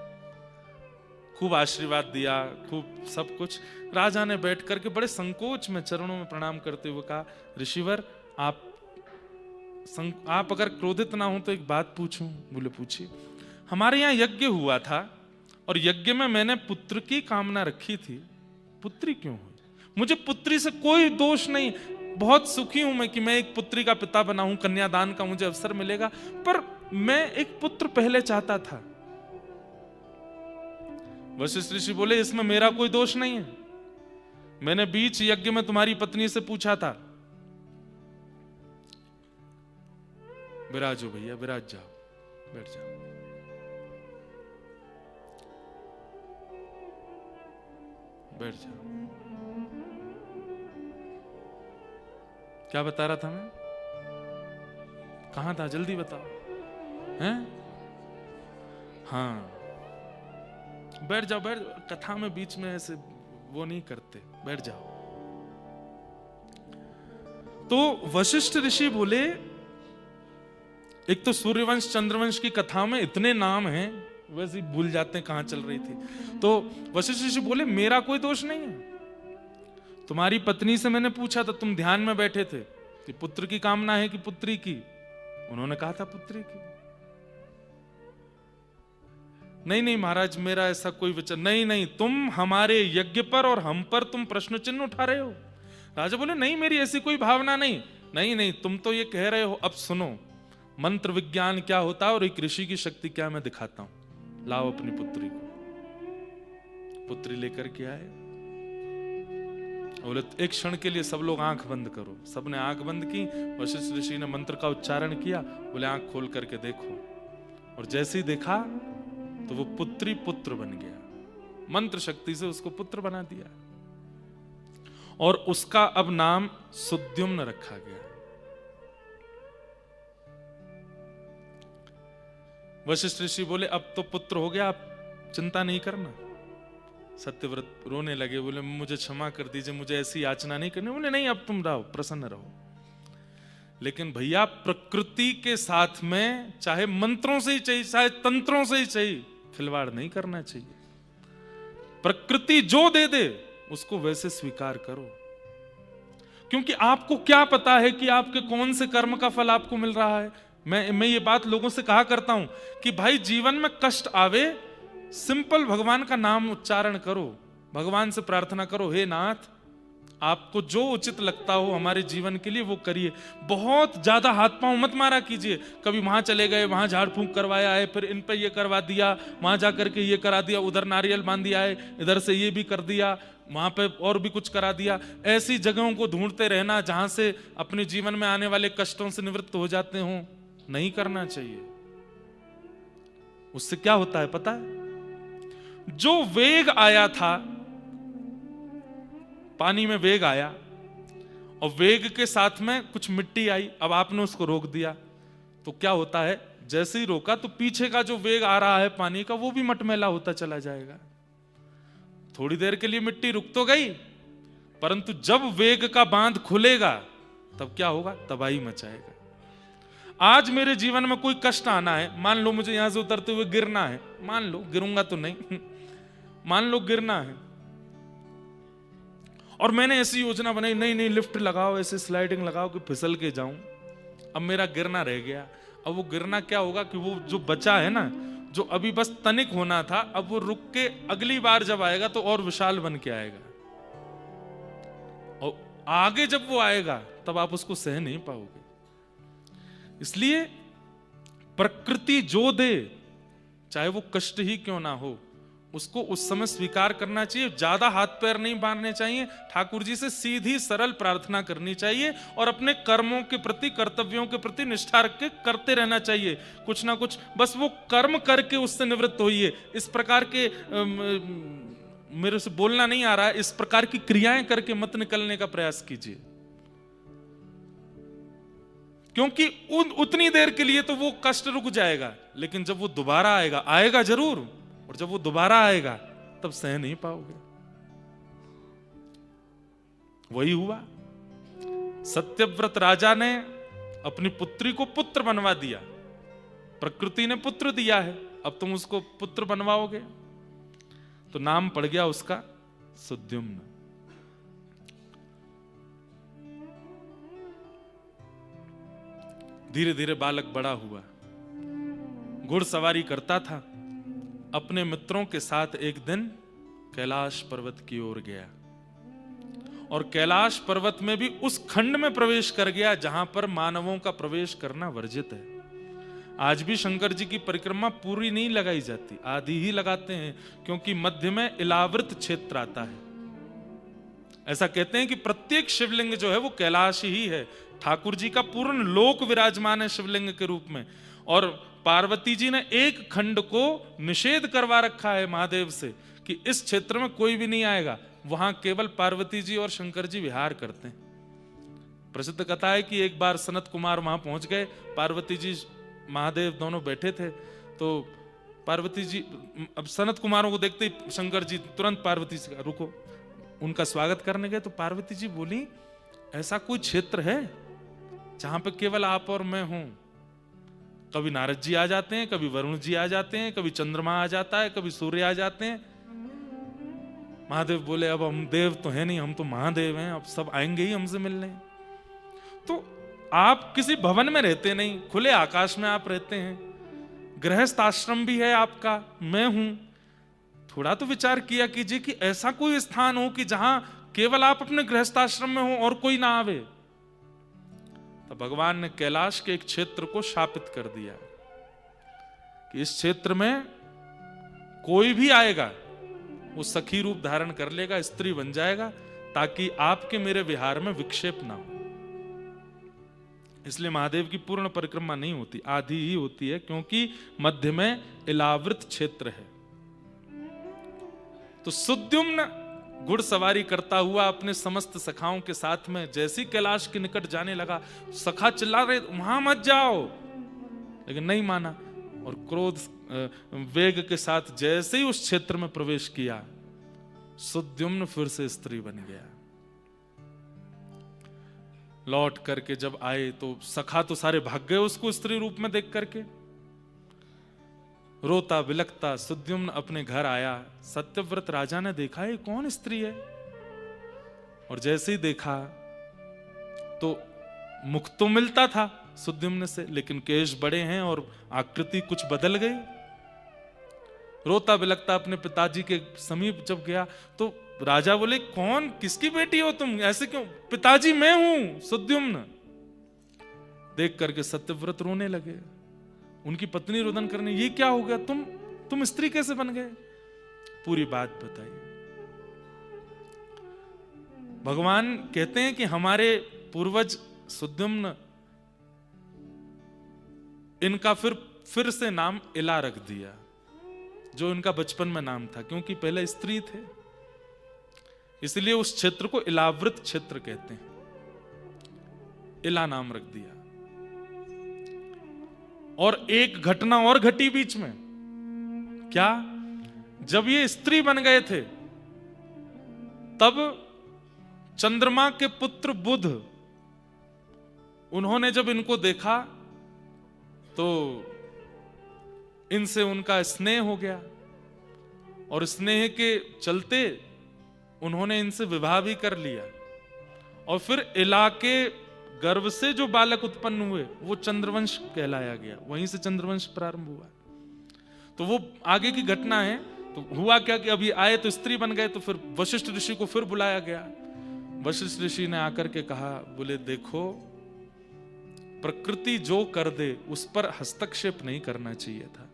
खूब आशीर्वाद दिया, खूब सब कुछ। राजा ने बैठ करके बड़े संकोच में चरणों में प्रणाम करते हुए कहा, ऋषिवर आप अगर क्रोधित ना हो तो एक बात पूछूं? बोले पूछिए। हमारे यहाँ यज्ञ हुआ था और यज्ञ में मैंने पुत्र की कामना रखी थी, पुत्री क्यों हुई? मुझे पुत्री से कोई दोष नहीं, बहुत सुखी हूं मैं कि मैं एक पुत्री का पिता बना हूं, कन्यादान का मुझे अवसर मिलेगा, पर मैं एक पुत्र पहले चाहता था। वशिष्ठ ऋषि बोले, इसमें मेरा कोई दोष नहीं है। मैंने बीच यज्ञ में तुम्हारी पत्नी से पूछा था। विराजो भैया, विराज जाओ, बैठ जाओ। बैठ जाओ। क्या बता रहा था मैं? कहां था? जल्दी बताओ। हैं? हाँ, बैठ जाओ, बैठ जाओ। कथा में बीच में ऐसे वो नहीं करते, बैठ जाओ। तो वशिष्ठ ऋषि बोले, एक तो सूर्यवंश चंद्रवंश की कथा में इतने नाम हैं, वैसे ही भूल जाते हैं कहां चल रही थी। तो वशिष्ठ ऋषि बोले, मेरा कोई दोष नहीं है। तुम्हारी पत्नी से मैंने पूछा था, तुम ध्यान में बैठे थे कि पुत्र की कामना है कि पुत्री की, उन्होंने कहा था पुत्री की। नहीं नहीं महाराज, मेरा ऐसा कोई विचार नहीं। नहीं, तुम हमारे यज्ञ पर और हम पर तुम प्रश्न चिन्ह उठा रहे हो। राजा बोले, नहीं मेरी ऐसी कोई भावना नहीं। नहीं नहीं, तुम तो ये कह रहे हो। अब सुनो, मंत्र विज्ञान क्या होता है और एक ऋषि की शक्ति क्या, मैं दिखाता हूं। लाओ अपनी पुत्री को। पुत्री लेकर के आए। बोले, एक क्षण के लिए सब लोग आंख बंद करो। सबने आंख बंद की। वशिष्ठ ऋषि ने मंत्र का उच्चारण किया। बोले, आंख खोल करके देखो। और जैसे ही देखा तो वो पुत्री पुत्र बन गया। मंत्र शक्ति से उसको पुत्र बना दिया। और उसका अब नाम सुद्युम्न रखा गया। वशिष्ठ ऋषि बोले, अब तो पुत्र हो गया, आप चिंता नहीं करना। सत्यव्रत रोने लगे। बोले, मुझे क्षमा कर दीजिए, मुझे ऐसी याचना नहीं करनी। बोले, नहीं, अब तुम रहो, प्रसन्न रहो। लेकिन भैया, प्रकृति के साथ में चाहे मंत्रों से ही चाहिए, चाहे तंत्रों से ही चाहिए, खिलवाड़ नहीं करना चाहिए। प्रकृति जो दे दे उसको वैसे स्वीकार करो। क्योंकि आपको क्या पता है कि आपके कौन से कर्म का फल आपको मिल रहा है। मैं ये बात लोगों से कहा करता हूं कि भाई, जीवन में कष्ट आवे, सिंपल भगवान का नाम उच्चारण करो, भगवान से प्रार्थना करो, हे नाथ, आपको जो उचित लगता हो हमारे जीवन के लिए वो करिए। बहुत ज्यादा हाथ पांव मत मारा कीजिए। कभी वहां चले गए, वहां झाड़ फूंक करवाया है, फिर इन पे ये करवा दिया, वहां जाकर के ये करा दिया, उधर नारियल बांध दिया है, इधर से ये भी कर दिया, वहां पे और भी कुछ करा दिया। ऐसी जगहों को ढूंढते रहना जहां से अपने जीवन में आने वाले कष्टों से निवृत्त हो जाते हो, नहीं करना चाहिए। उससे क्या होता है पता है? जो वेग आया था, पानी में वेग आया और वेग के साथ में कुछ मिट्टी आई, अब आपने उसको रोक दिया, तो क्या होता है? जैसे ही रोका तो पीछे का जो वेग आ रहा है पानी का, वो भी मटमैला होता चला जाएगा। थोड़ी देर के लिए मिट्टी रुक तो गई, परंतु जब वेग का बांध खुलेगा तब क्या होगा? तबाही मचाएगा। आज मेरे जीवन में कोई कष्ट आना है, मान लो मुझे यहां से उतरते हुए गिरना है, मान लो, गिरूंगा तो नहीं मान लो गिरना है, और मैंने ऐसी योजना बनाई, नहीं नहीं लिफ्ट लगाओ, ऐसे स्लाइडिंग लगाओ कि फिसल के जाऊं। अब मेरा गिरना रह गया। अब वो गिरना क्या होगा कि वो जो बचा है ना, जो अभी बस तनिक होना था, अब वो रुक के अगली बार जब आएगा तो और विशाल बन के आएगा, और आगे जब वो आएगा तब आप उसको सह नहीं पाओगे। इसलिए प्रकृति जो दे, चाहे वो कष्ट ही क्यों ना हो, उसको उस समय स्वीकार करना चाहिए। ज्यादा हाथ पैर नहीं बांधने चाहिए, ठाकुर जी से सीधी सरल प्रार्थना करनी चाहिए और अपने कर्मों के प्रति, कर्तव्यों के प्रति निष्ठा रख के करते रहना चाहिए। कुछ ना कुछ बस वो कर्म करके उससे निवृत्त होइए। इस प्रकार के मेरे से बोलना नहीं आ रहा है, इस प्रकार की क्रियाएं करके मत निकलने का प्रयास कीजिए, क्योंकि उतनी देर के लिए तो वो कष्ट रुक जाएगा, लेकिन जब वो दोबारा आएगा, आएगा जरूर, और जब वो दोबारा आएगा तब सह नहीं पाओगे। वही हुआ। सत्यव्रत राजा ने अपनी पुत्री को पुत्र बनवा दिया। प्रकृति ने पुत्र दिया है, अब तुम उसको पुत्र बनवाओगे, तो नाम पड़ गया उसका सुद्युम्न। धीरे धीरे बालक बड़ा हुआ, घुड़सवारी करता था। अपने मित्रों के साथ एक दिन कैलाश पर्वत की ओर गया, और कैलाश पर्वत में भी उस खंड में प्रवेश कर गया जहां पर मानवों का प्रवेश करना वर्जित है। आज भी शंकर जी की परिक्रमा पूरी नहीं लगाई जाती, आधी ही लगाते हैं, क्योंकि मध्य में इलावृत क्षेत्र आता है। ऐसा कहते हैं कि प्रत्येक शिवलिंग जो है वो कैलाश ही है। ठाकुर जी का पूर्ण लोक विराजमान है शिवलिंग के रूप में, और पार्वती जी ने एक खंड को निषेध करवा रखा है महादेव से कि इस क्षेत्र में कोई भी नहीं आएगा, वहां केवल पार्वती जी और शंकर जी विहार करते हैं। प्रसिद्ध कथा है कि एक बार सनत कुमार वहां पहुंच गए, पार्वती जी महादेव दोनों बैठे थे, तो पार्वती जी, अब सनत कुमारों को देखते ही शंकर जी तुरंत पार्वती से रुको, उनका स्वागत करने गए। तो पार्वती जी बोली, ऐसा कोई क्षेत्र है जहां पे केवल आप और मैं हूं? कभी नारद जी आ जाते हैं, कभी वरुण जी आ जाते हैं, कभी चंद्रमा आ जाता है, कभी सूर्य आ जाते हैं। महादेव बोले, अब हम देव तो है नहीं, हम तो महादेव हैं, अब सब आएंगे ही हमसे मिलने। तो आप किसी भवन में रहते नहीं, खुले आकाश में आप रहते हैं, गृहस्थ आश्रम भी है आपका, मैं हूं। थोड़ा तो विचार किया कीजिए कि ऐसा कोई स्थान हो कि जहां केवल आप अपने गृहस्थ आश्रम में हो और कोई ना आवे। तो भगवान ने कैलाश के एक क्षेत्र को शापित कर दिया कि इस क्षेत्र में कोई भी आएगा वो सखी रूप धारण कर लेगा, स्त्री बन जाएगा, ताकि आपके मेरे विहार में विक्षेप ना हो। इसलिए महादेव की पूर्ण परिक्रमा नहीं होती, आधी ही होती है, क्योंकि मध्य में इलावृत क्षेत्र है। तो सुद्युम्न घुड़सवारी करता हुआ अपने समस्त सखाओं के साथ में जैसी कैलाश के निकट जाने लगा, सखा चिल्ला रहे, वहां मत जाओ, लेकिन नहीं माना। और क्रोध वेग के साथ जैसे ही उस क्षेत्र में प्रवेश किया, सुद्युम्न फिर से स्त्री बन गया। लौट करके जब आए तो सखा तो सारे भाग गए उसको स्त्री रूप में देख करके। रोता बिलखता सुद्युम्न अपने घर आया। सत्यव्रत राजा ने देखा ये कौन स्त्री है, और जैसे ही देखा तो मुख तो मिलता था सुद्युम्न से, लेकिन केश बड़े हैं और आकृति कुछ बदल गई। रोता बिलखता अपने पिताजी के समीप जब गया तो राजा बोले, कौन, किसकी बेटी हो तुम, ऐसे क्यों? पिताजी मैं हूं सुद्युम्न। देख करके सत्यव्रत रोने लगे। उनकी पत्नी रुदन करने, ये क्या हो गया, तुम स्त्री कैसे बन गए? पूरी बात बताई। भगवान कहते हैं कि हमारे पूर्वज सुद्युम्न, इनका फिर से नाम इला रख दिया, जो इनका बचपन में नाम था, क्योंकि पहले स्त्री थे, इसलिए उस क्षेत्र को इलावृत क्षेत्र कहते हैं। इला नाम रख दिया। और एक घटना और घटी बीच में। क्या? जब ये स्त्री बन गए थे तब चंद्रमा के पुत्र बुध, उन्होंने जब इनको देखा तो इनसे उनका स्नेह हो गया, और स्नेह के चलते उन्होंने इनसे विवाह भी कर लिया। और फिर इला के गर्भ से जो बालक उत्पन्न हुए वो चंद्रवंश कहलाया गया, वहीं से चंद्रवंश प्रारंभ हुआ। तो वो आगे की घटना है। तो हुआ क्या कि अभी आए तो स्त्री बन गए, तो फिर वशिष्ठ ऋषि को फिर बुलाया गया। वशिष्ठ ऋषि ने आकर के कहा, बोले देखो, प्रकृति जो कर दे उस पर हस्तक्षेप नहीं करना चाहिए था।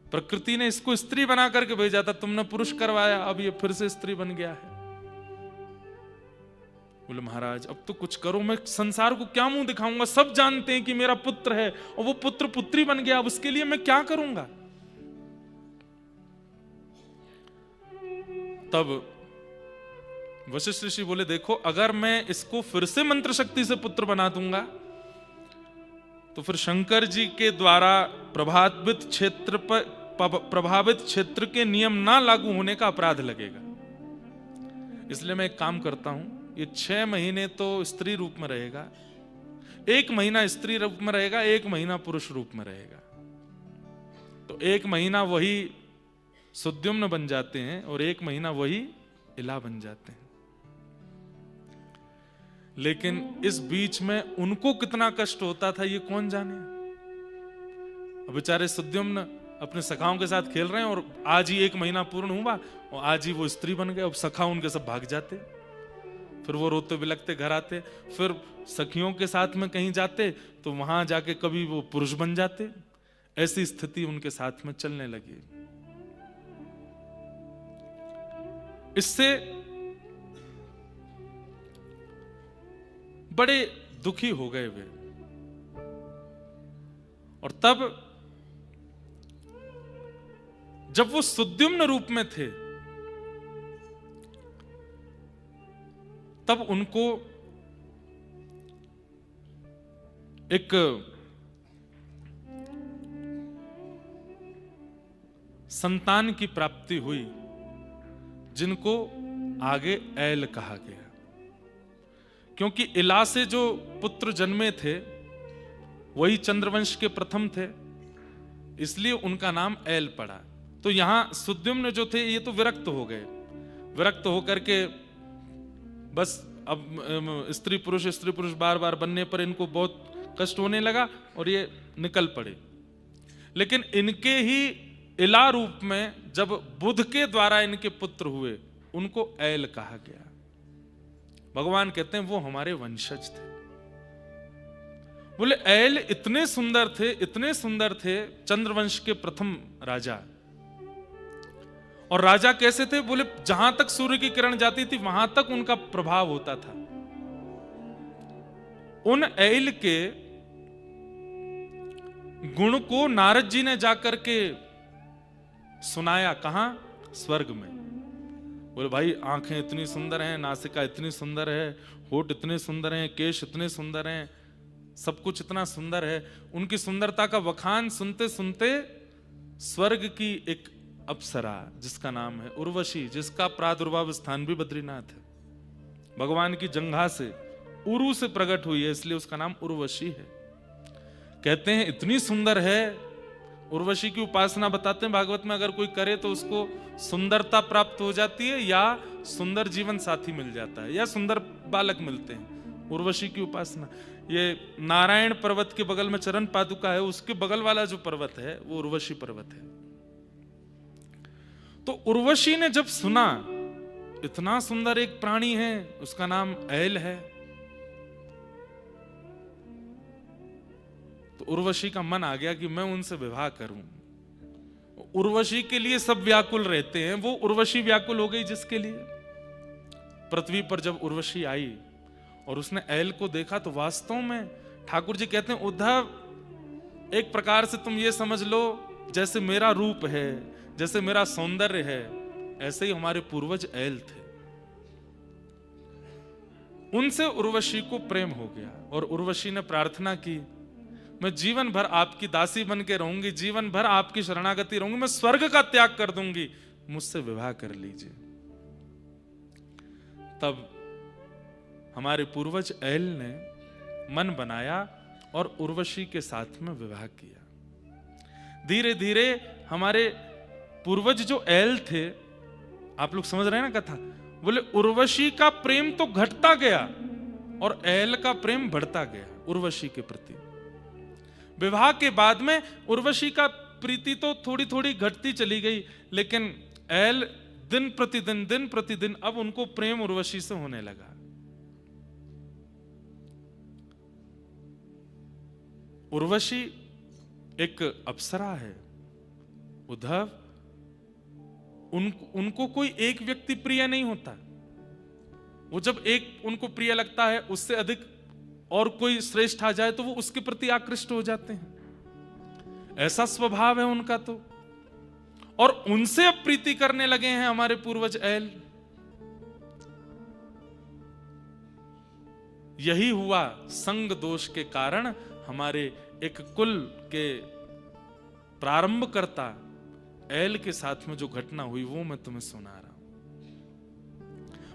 प्रकृति ने इसको स्त्री बना करके भेजा था, तुमने पुरुष करवाया, अब ये फिर से स्त्री बन गया है। बोले महाराज अब तो कुछ करो, मैं संसार को क्या मुंह दिखाऊंगा, सब जानते हैं कि मेरा पुत्र है और वो पुत्र पुत्री बन गया, अब उसके लिए मैं क्या करूंगा। तब वशिष्ठ ऋषि बोले, देखो अगर मैं इसको फिर से मंत्र शक्ति से पुत्र बना दूंगा तो फिर शंकर जी के द्वारा प्रभावित क्षेत्र के नियम ना लागू होने का अपराध लगेगा। इसलिए मैं एक काम करता हूं, ये 6 महीने तो स्त्री रूप में रहेगा, 1 महीना स्त्री रूप में रहेगा, 1 महीना पुरुष रूप में रहेगा। तो 1 महीना वही सुद्युम्न बन जाते हैं और 1 महीना वही इला बन जाते हैं। लेकिन इस बीच में उनको कितना कष्ट होता था ये कौन जाने। अब बेचारे सुद्युम्न अपने सखाओं के साथ खेल रहे हैं और आज ही 1 महीना पूर्ण हुआ और आज ही वो स्त्री बन गए। अब सखा उनके सब भाग जाते, फिर वो रोते बिलखते घर आते, फिर सखियों के साथ में कहीं जाते तो वहां जाके कभी वो पुरुष बन जाते। ऐसी स्थिति उनके साथ में चलने लगी। इससे बड़े दुखी हो गए वे। और तब जब वो सुद्युम्न रूप में थे तब उनको एक संतान की प्राप्ति हुई, जिनको आगे ऐल कहा गया, क्योंकि इला से जो पुत्र जन्मे थे वही चंद्रवंश के प्रथम थे, इसलिए उनका नाम ऐल पड़ा। तो यहां सुद्युम्न जो थे ये तो विरक्त हो गए, विरक्त होकर के बस अब स्त्री पुरुष बार बार बनने पर इनको बहुत कष्ट होने लगा और ये निकल पड़े। लेकिन इनके ही इला रूप में जब बुध के द्वारा इनके पुत्र हुए, उनको ऐल कहा गया। भगवान कहते हैं वो हमारे वंशज थे। बोले ऐल इतने सुंदर थे, इतने सुंदर थे, चंद्रवंश के प्रथम राजा। और राजा कैसे थे? बोले जहां तक सूर्य की किरण जाती थी वहां तक उनका प्रभाव होता था। उन ऐल के गुण को नारद जी ने जाकर के सुनाया। कहां? स्वर्ग में। बोले भाई आंखें इतनी सुंदर हैं, नासिका इतनी सुंदर है, होठ इतने सुंदर हैं, केश इतने सुंदर हैं, सब कुछ इतना सुंदर है। उनकी सुंदरता का वखान सुनते सुनते स्वर्ग की एक अप्सरा जिसका नाम है उर्वशी, जिसका प्रादुर्भाव स्थान भी बद्रीनाथ है, भगवान की जंघा से उरु से प्रकट हुई है, इसलिए उसका नाम उर्वशी है। कहते हैं इतनी सुंदर है। उर्वशी की उपासना बताते हैं भागवत में, अगर कोई करे तो उसको सुंदरता प्राप्त हो जाती है, या सुंदर जीवन साथी मिल जाता है, या सुंदर बालक मिलते हैं। उर्वशी की उपासना, ये नारायण पर्वत के बगल में चरण पादुका है, उसके बगल वाला जो पर्वत है वो उर्वशी पर्वत है। तो उर्वशी ने जब सुना इतना सुंदर एक प्राणी है, उसका नाम ऐल है, तो उर्वशी का मन आ गया कि मैं उनसे विवाह करूं। उर्वशी के लिए सब व्याकुल रहते हैं, वो उर्वशी व्याकुल हो गई जिसके लिए। पृथ्वी पर जब उर्वशी आई और उसने ऐल को देखा तो वास्तव में ठाकुर जी कहते हैं उद्धव एक प्रकार से तुम ये समझ लो जैसे मेरा रूप है, जैसे मेरा सौंदर्य है, ऐसे ही हमारे पूर्वज ऐल थे। उनसे उर्वशी को प्रेम हो गया और उर्वशी ने प्रार्थना की, मैं जीवन भर आपकी दासी बन के रहूंगी, जीवन भर आपकी शरणागति रहूंगी, मैं स्वर्ग का त्याग कर दूंगी, मुझसे विवाह कर लीजिए। तब हमारे पूर्वज ऐल ने मन बनाया और उर्वशी के साथ में विवाह किया। धीरे धीरे हमारे पूर्वज जो ऐल थे, आप लोग समझ रहे हैं ना कथा, बोले उर्वशी का प्रेम तो घटता गया और ऐल का प्रेम बढ़ता गया उर्वशी के प्रति। विवाह के बाद में उर्वशी का प्रीति तो थोड़ी थोड़ी घटती चली गई, लेकिन ऐल दिन प्रतिदिन अब उनको प्रेम उर्वशी से होने लगा। उर्वशी एक अप्सरा है उद्धव, उनको कोई एक व्यक्ति प्रिय नहीं होता। वो जब एक उनको प्रिय लगता है, उससे अधिक और कोई श्रेष्ठ आ जाए तो वो उसके प्रति आकृष्ट हो जाते हैं। ऐसा स्वभाव है उनका तो। और उनसे अब प्रीति करने लगे हैं हमारे पूर्वज ऐल। यही हुआ संग दोष के कारण हमारे एक कुल के प्रारंभकर्ता ऐल के साथ में जो घटना हुई वो मैं तुम्हें सुना रहा हूं।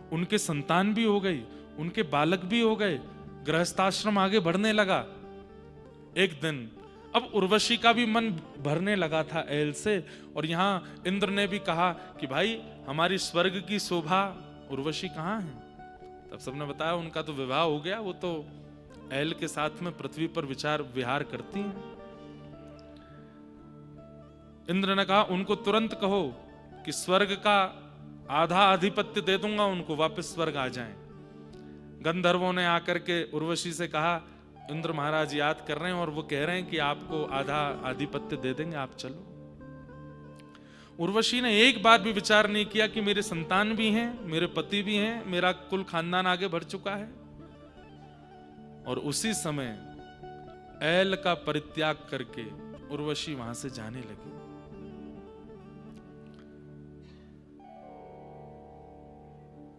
उनके संतान भी हो गई, उनके बालक भी हो गए, गृहस्थाश्रम आगे बढ़ने लगा। एक दिन अब उर्वशी का भी मन भरने लगा था ऐल से, और यहां इंद्र ने भी कहा कि भाई हमारी स्वर्ग की शोभा उर्वशी कहां है। तब सबने बताया उनका तो विवाह हो गया, वो तो ऐल के साथ में पृथ्वी पर विचार विहार करती हैं। इंद्र ने कहा उनको तुरंत कहो कि स्वर्ग का आधा आधिपत्य दे दूंगा, उनको वापस स्वर्ग आ जाएं। गंधर्वों ने आकर के उर्वशी से कहा इंद्र महाराज याद कर रहे हैं और वो कह रहे हैं कि आपको आधा आधिपत्य दे देंगे, आप चलो। उर्वशी ने एक बार भी विचार नहीं किया कि मेरे संतान भी हैं, मेरे पति भी हैं, मेरा कुल खानदान आगे बढ़ चुका है। और उसी समय ऐल का परित्याग करके उर्वशी वहां से जाने लगी।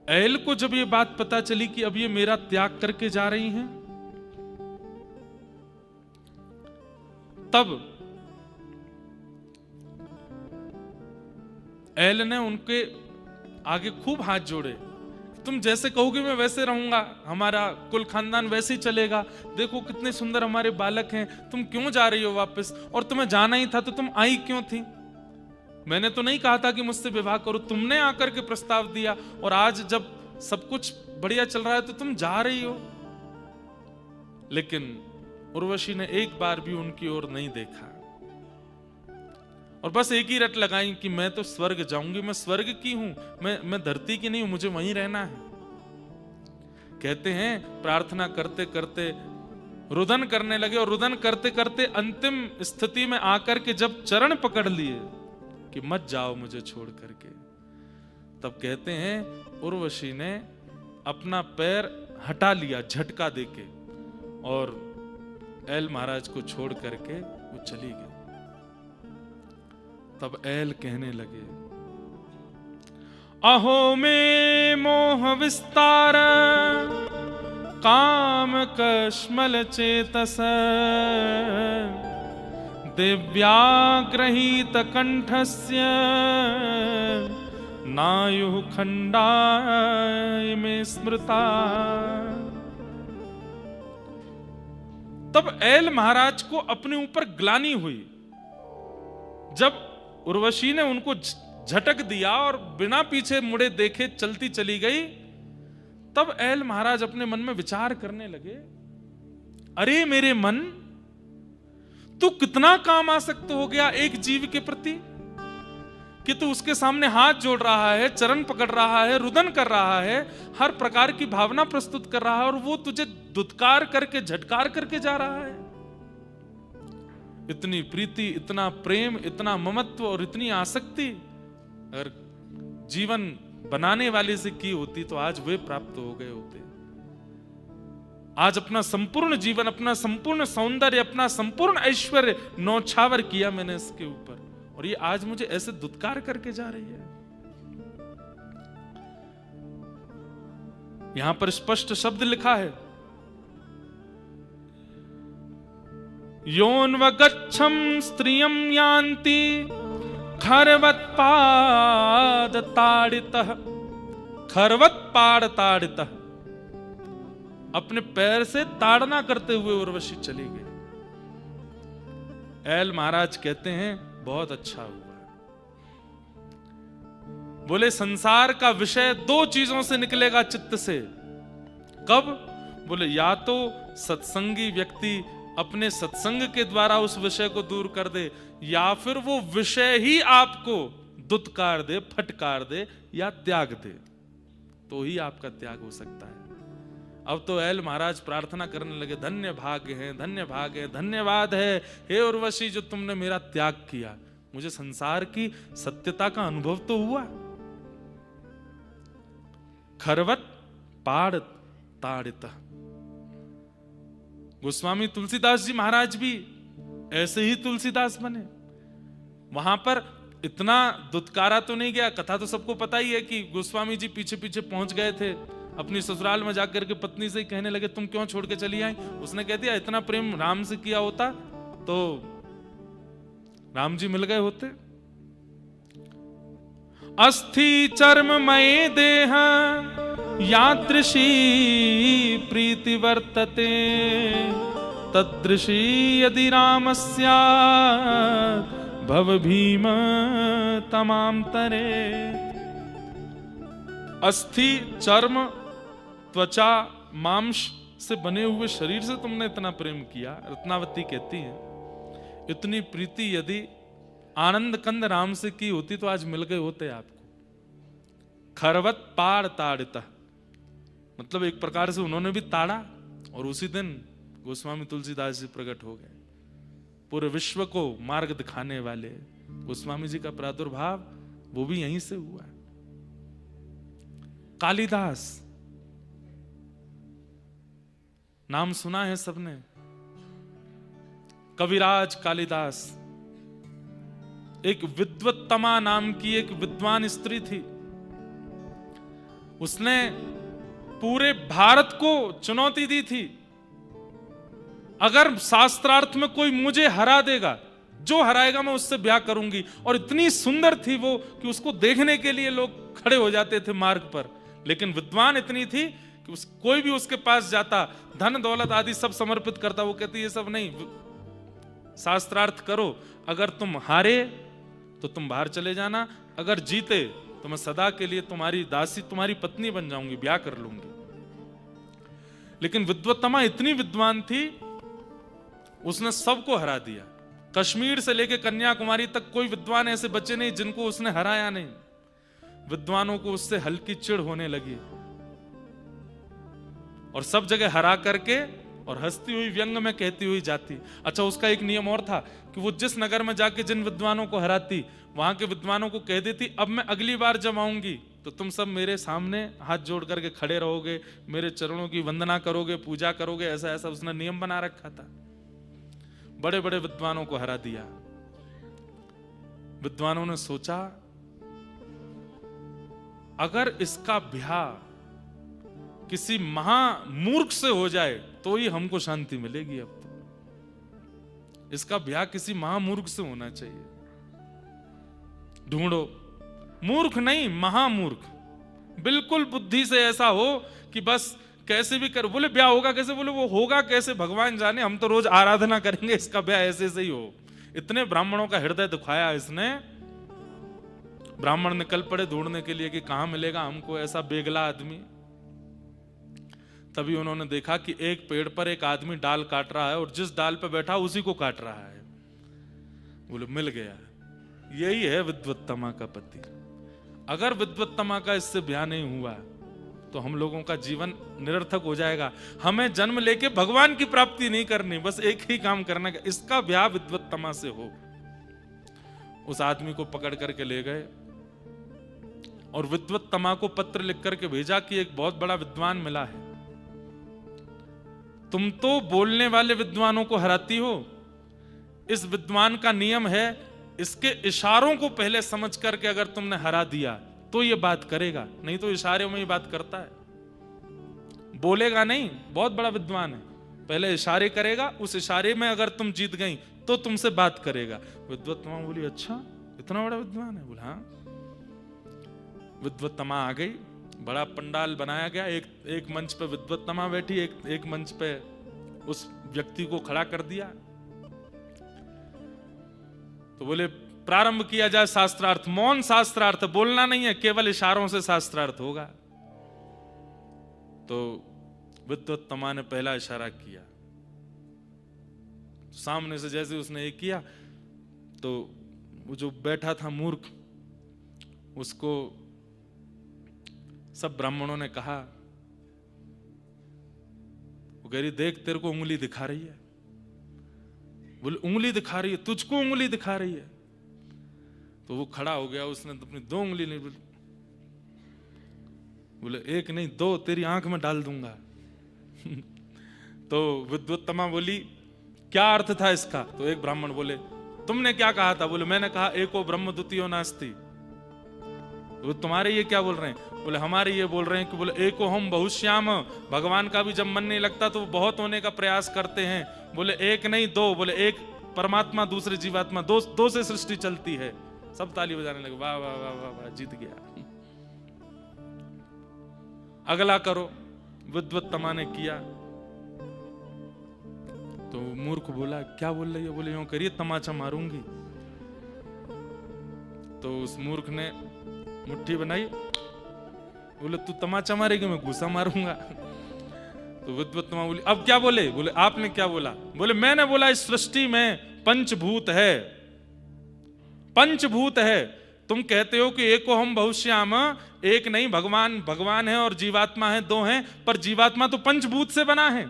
ऐल को जब ये बात पता चली कि अब ये मेरा त्याग करके जा रही हैं, तब एल ने उनके आगे खूब हाथ जोड़े, तुम जैसे कहोगे मैं वैसे रहूंगा, हमारा कुल खानदान वैसे ही चलेगा, देखो कितने सुंदर हमारे बालक हैं, तुम क्यों जा रही हो वापस, और तुम्हें जाना ही था तो तुम आई क्यों थी? मैंने तो नहीं कहा था कि मुझसे विवाह करो, तुमने आकर के प्रस्ताव दिया, और आज जब सब कुछ बढ़िया चल रहा है तो तुम जा रही हो। लेकिन उर्वशी ने एक बार भी उनकी ओर नहीं देखा और बस एक ही रट लगाई कि मैं तो स्वर्ग जाऊंगी, मैं स्वर्ग की हूं, मैं धरती की नहीं हूं, मुझे वहीं रहना है। कहते हैं प्रार्थना करते करते रुदन करने लगे, और रुदन करते करते अंतिम स्थिति में आकर के जब चरण पकड़ लिए कि मत जाओ मुझे छोड़ करके, तब कहते हैं उर्वशी ने अपना पैर हटा लिया झटका देके, और एल महाराज को छोड़ करके वो चली गई। तब एल कहने लगे, अहो में मोह विस्तार काम कश्मल चेतस, दिव्याग्रहीत कंठस्य नायुः खंडाय में स्मृता। तब एल महाराज को अपने ऊपर ग्लानि हुई, जब उर्वशी ने उनको झटक दिया और बिना पीछे मुड़े देखे चलती चली गई। तब एल महाराज अपने मन में विचार करने लगे, अरे मेरे मन, तू कितना काम आसक्त हो गया एक जीव के प्रति कि तू उसके सामने हाथ जोड़ रहा है, चरण पकड़ रहा है, रुदन कर रहा है, हर प्रकार की भावना प्रस्तुत कर रहा है, और वो तुझे दुत्कार करके झटकार करके जा रहा है। इतनी प्रीति, इतना प्रेम, इतना ममत्व और इतनी आसक्ति अगर जीवन बनाने वाले से की होती तो आज वे प्राप्त हो गए होते। आज अपना संपूर्ण जीवन, अपना संपूर्ण सौंदर्य, अपना संपूर्ण ऐश्वर्य नौछावर किया मैंने इसके ऊपर, और ये आज मुझे ऐसे दुत्कार करके जा रही है। यहां पर स्पष्ट शब्द लिखा है, योन्वगच्छं स्त्रियं यान्ति खरवत्पाद ताड़ितः, खरवत्पाद ताड़ितः। अपने पैर से ताड़ना करते हुए उर्वशी चली गई। एल महाराज कहते हैं बहुत अच्छा हुआ। बोले संसार का विषय दो चीजों से निकलेगा चित्त से। कब? बोले या तो सत्संगी व्यक्ति अपने सत्संग के द्वारा उस विषय को दूर कर दे, या फिर वो विषय ही आपको दुत्कार दे, फटकार दे या त्याग दे, तो ही आपका त्याग हो सकता है। अब तो एल महाराज प्रार्थना करने लगे, धन्य भाग्य है, धन्य भाग्य है, धन्यवाद है हे उर्वशी जो तुमने मेरा त्याग किया, मुझे संसार की सत्यता का अनुभव तो हुआ। खरवत पाड़ ताड़ित। गोस्वामी तुलसीदास जी महाराज भी ऐसे ही तुलसीदास बने। वहां पर इतना दुत्कारा तो नहीं गया, कथा तो सबको पता ही है कि गोस्वामी जी पीछे पीछे पहुंच गए थे, अपनी ससुराल में जाकर के पत्नी से ही कहने लगे तुम क्यों छोड़ के चली आई। उसने कह दिया इतना प्रेम राम से किया होता तो राम जी मिल गए होते। अस्थि चर्ममये देह यादृशी प्रीति वर्तते, तदृशी यदि रामस्या भव भीम तमाम तरे। अस्थि, चर्म, त्वचा, मांस से बने हुए शरीर से तुमने इतना प्रेम किया, रत्नावती कहती है, इतनी प्रीति यदि आनंद कंद राम से की होती तो आज मिल गए होते आपको। खरवत पाड़ ताड़िता, मतलब एक प्रकार से उन्होंने भी ताड़ा, और उसी दिन गोस्वामी तुलसीदास जी प्रकट हो गए। पूरे विश्व को मार्ग दिखाने वाले गोस्वामी जी का प्रादुर्भाव वो भी यहीं से हुआ। कालिदास नाम सुना है सबने, कविराज कालिदास। एक विद्वत्तमा नाम की एक विद्वान स्त्री थी, उसने पूरे भारत को चुनौती दी थी, अगर शास्त्रार्थ में कोई मुझे हरा देगा, जो हराएगा मैं उससे ब्याह करूंगी। और इतनी सुंदर थी वो कि उसको देखने के लिए लोग खड़े हो जाते थे मार्ग पर। लेकिन विद्वान इतनी थी कि कोई भी उसके पास जाता, धन दौलत आदि सब समर्पित करता, वो कहती ये सब नहीं, शास्त्रार्थ करो, अगर तुम हारे तो तुम बाहर चले जाना, अगर जीते तो मैं सदा के लिए तुम्हारी दासी, तुम्हारी पत्नी बन जाऊंगी, ब्याह कर लूंगी। लेकिन विद्वत्तमा इतनी विद्वान थी, उसने सबको हरा दिया। कश्मीर से लेकर कन्याकुमारी तक कोई विद्वान ऐसे बचे नहीं जिनको उसने हराया नहीं। विद्वानों को उससे हल्की चिढ़ होने लगी और सब जगह हरा करके और हंसती हुई व्यंग में कहती हुई जाती। अच्छा, उसका एक नियम और था कि वो जिस नगर में जाके जिन विद्वानों को हराती, वहां के विद्वानों को कह देती अब मैं अगली बार जब आऊंगी तो तुम सब मेरे सामने हाथ जोड़ करके खड़े रहोगे, मेरे चरणों की वंदना करोगे, पूजा करोगे। ऐसा ऐसा उसने नियम बना रखा था। बड़े बड़े विद्वानों को हरा दिया। विद्वानों ने सोचा अगर इसका ब्याह किसी महामूर्ख से हो जाए तो ही हमको शांति मिलेगी। अब तो इसका ब्याह किसी महामूर्ख से होना चाहिए। ढूंढो, मूर्ख नहीं, महामूर्ख, बिल्कुल बुद्धि से ऐसा हो कि बस कैसे भी कर। बोले ब्याह होगा कैसे? बोले वो होगा कैसे भगवान जाने, हम तो रोज आराधना करेंगे, इसका ब्याह ऐसे से ही हो। इतने ब्राह्मणों का हृदय दुखाया इसने। ब्राह्मण निकल पड़े ढूंढने के लिए कि कहां मिलेगा हमको ऐसा बेगला आदमी। तभी उन्होंने देखा कि एक पेड़ पर एक आदमी डाल काट रहा है और जिस डाल पर बैठा उसी को काट रहा है। बोले मिल गया, यही है विद्वत्तमा का पति। अगर विद्वत्तमा का इससे ब्याह नहीं हुआ तो हम लोगों का जीवन निरर्थक हो जाएगा। हमें जन्म लेके भगवान की प्राप्ति नहीं करनी, बस एक ही काम करना है, इसका ब्याह विद्वत्तमा से हो। उस आदमी को पकड़ करके ले गए और विद्वत्तमा को पत्र लिख करके भेजा कि एक बहुत बड़ा विद्वान मिला है, तुम तो बोलने वाले विद्वानों को हराती हो। इस विद्वान का नियम है, इसके इशारों को पहले समझ करके अगर तुमने हरा दिया तो ये बात करेगा, नहीं तो इशारों में ही बात करता है, बोलेगा नहीं। बहुत बड़ा विद्वान है, पहले इशारे करेगा, उस इशारे में अगर तुम जीत गई तो तुमसे बात करेगा। विद्वत्तमा बोली अच्छा इतना बड़ा विद्वान है? बोला हाँ। विद्वत्तमा आ गई, बड़ा पंडाल बनाया गया, एक मंच पे विद्वत्तमा बैठी, एक मंच पे उस व्यक्ति को खड़ा कर दिया। तो बोले प्रारंभ किया जाए शास्त्रार्थ। मौन शास्त्रार्थ, बोलना नहीं है, केवल इशारों से शास्त्रार्थ होगा। तो विद्वत्तमा ने पहला इशारा किया, सामने से जैसे उसने एक किया तो वो जो बैठा था मूर्ख, उसको सब ब्राह्मणों ने कहा, वो कह रही देख तेरे को उंगली दिखा रही है। बोले उंगली दिखा रही है? तुझको उंगली दिखा रही है? तो वो खड़ा हो गया, उसने तो अपनी 2 उंगली नहीं, बोले एक नहीं 2 तेरी आंख में डाल दूंगा। तो विद्वत्तमा बोली क्या अर्थ था इसका? तो एक ब्राह्मण बोले तुमने क्या कहा था? बोले मैंने कहा एको ब्रह्म द्वितीयो नास्ति। तो तुम्हारे ये क्या बोल रहे हैं? बोले हमारे ये बोल रहे हैं कि बोले एको हम बहुश्याम, भगवान का भी जब मन नहीं लगता तो बहुत होने का प्रयास करते हैं। बोले एक नहीं 2, बोले एक परमात्मा दूसरे जीवात्मा, दो से सृष्टि चलती है। सब ताली बजाने लगे, वाह वाह वाह वाह वाह, जीत गया। अगला करो। विद्वत्तमा ने किया तो मूर्ख बोला क्या बोल रही है? बोले यूं करिए तमाचा मारूंगी। तो उस मूर्ख ने मुट्ठी बनाई, बोले तू तमाचा मारेगी, मैं घूसा मारूंगा। तो विद्वत्तमा बोली अब क्या बोले? बोले आपने क्या बोला? बोले मैंने बोला इस सृष्टि में पंचभूत है, पंचभूत है। तुम कहते हो कि एको हम बहुश्याम, एक नहीं, भगवान है और जीवात्मा है, 2 हैं, पर जीवात्मा तो पंचभूत से बना है।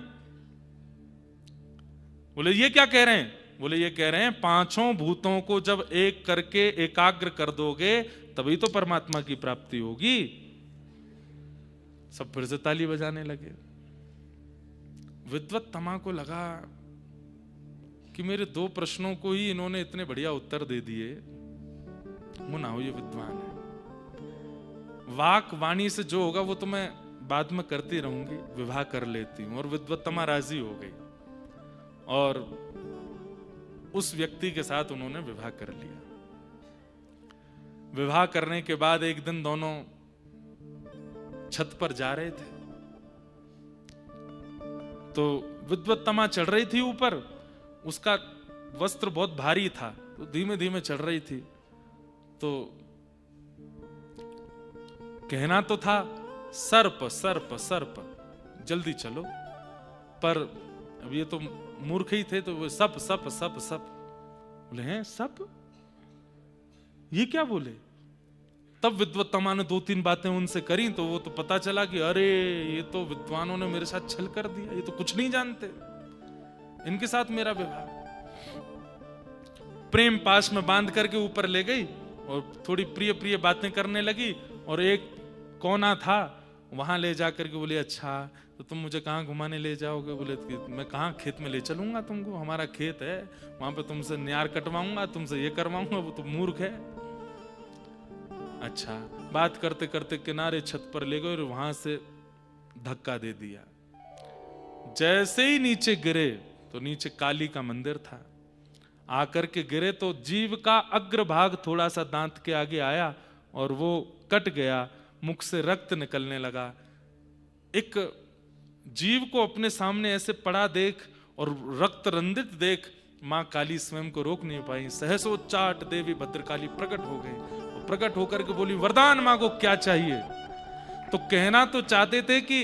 बोले ये क्या कह रहे हैं? बोले ये कह रहे हैं 5 भूतों को जब एक करके एकाग्र कर दोगे तभी तो परमात्मा की प्राप्ति होगी। सब फिर से ताली बजाने लगे। विद्वत्तमा को लगा कि मेरे 2 प्रश्नों को ही इन्होंने इतने बढ़िया उत्तर दे दिए, मुना हो ये विद्वान है। वाक वाणी से जो होगा वो तो मैं बाद में करती रहूंगी, विवाह कर लेती हूं। और विद्वत्तमा राजी हो गई और उस व्यक्ति के साथ उन्होंने विवाह कर लिया। विवाह करने के बाद एक दिन दोनों छत पर जा रहे थे, तो विद्वत्तमा चढ़ रही थी ऊपर, उसका वस्त्र बहुत भारी था, तो धीमे धीमे चढ़ रही थी। तो कहना तो था सर्प सर्प सर्प, जल्दी चलो, पर अब ये तो मूर्ख ही थे, तो वो सप सप सप सप बोले, हैं सप, ये क्या बोले? तब विद्वत्तमा ने 2-3 बातें उनसे करी, तो वो तो पता चला कि अरे ये तो विद्वानों ने मेरे साथ छल कर दिया, ये तो कुछ नहीं जानते, इनके साथ मेरा विवाह। प्रेम पाश में बांध करके ऊपर ले गई और थोड़ी प्रिय प्रिय बातें करने लगी, और एक कोना था वहां ले जाकर के बोली, अच्छा तो तुम मुझे कहाँ घुमाने ले जाओगे? बोले मैं कहाँ खेत में ले चलूंगा तुमको, हमारा खेत है, वहां पे तुमसे न्यार कटवाऊंगा, तुमसे ये करवाऊंगा, वो तो मूर्ख है। अच्छा, बात करते करते किनारे छत पर ले गए और वहां से धक्का दे दिया। जैसे ही नीचे गिरे तो नीचे काली का मंदिर था, आकर के गिरे तो जीव का अग्रभाग थोड़ा सा दांत के आगे आया और वो कट गया, मुख से रक्त निकलने लगा। एक जीव को अपने सामने ऐसे पड़ा देख और रक्त रंजित देख मां काली स्वयं को रोक नहीं पाई। सहसोच्चाट देवी भद्रकाली प्रकट हो गई, और प्रकट होकर के बोली, वरदान मांगो, क्या चाहिए? तो कहना तो चाहते थे कि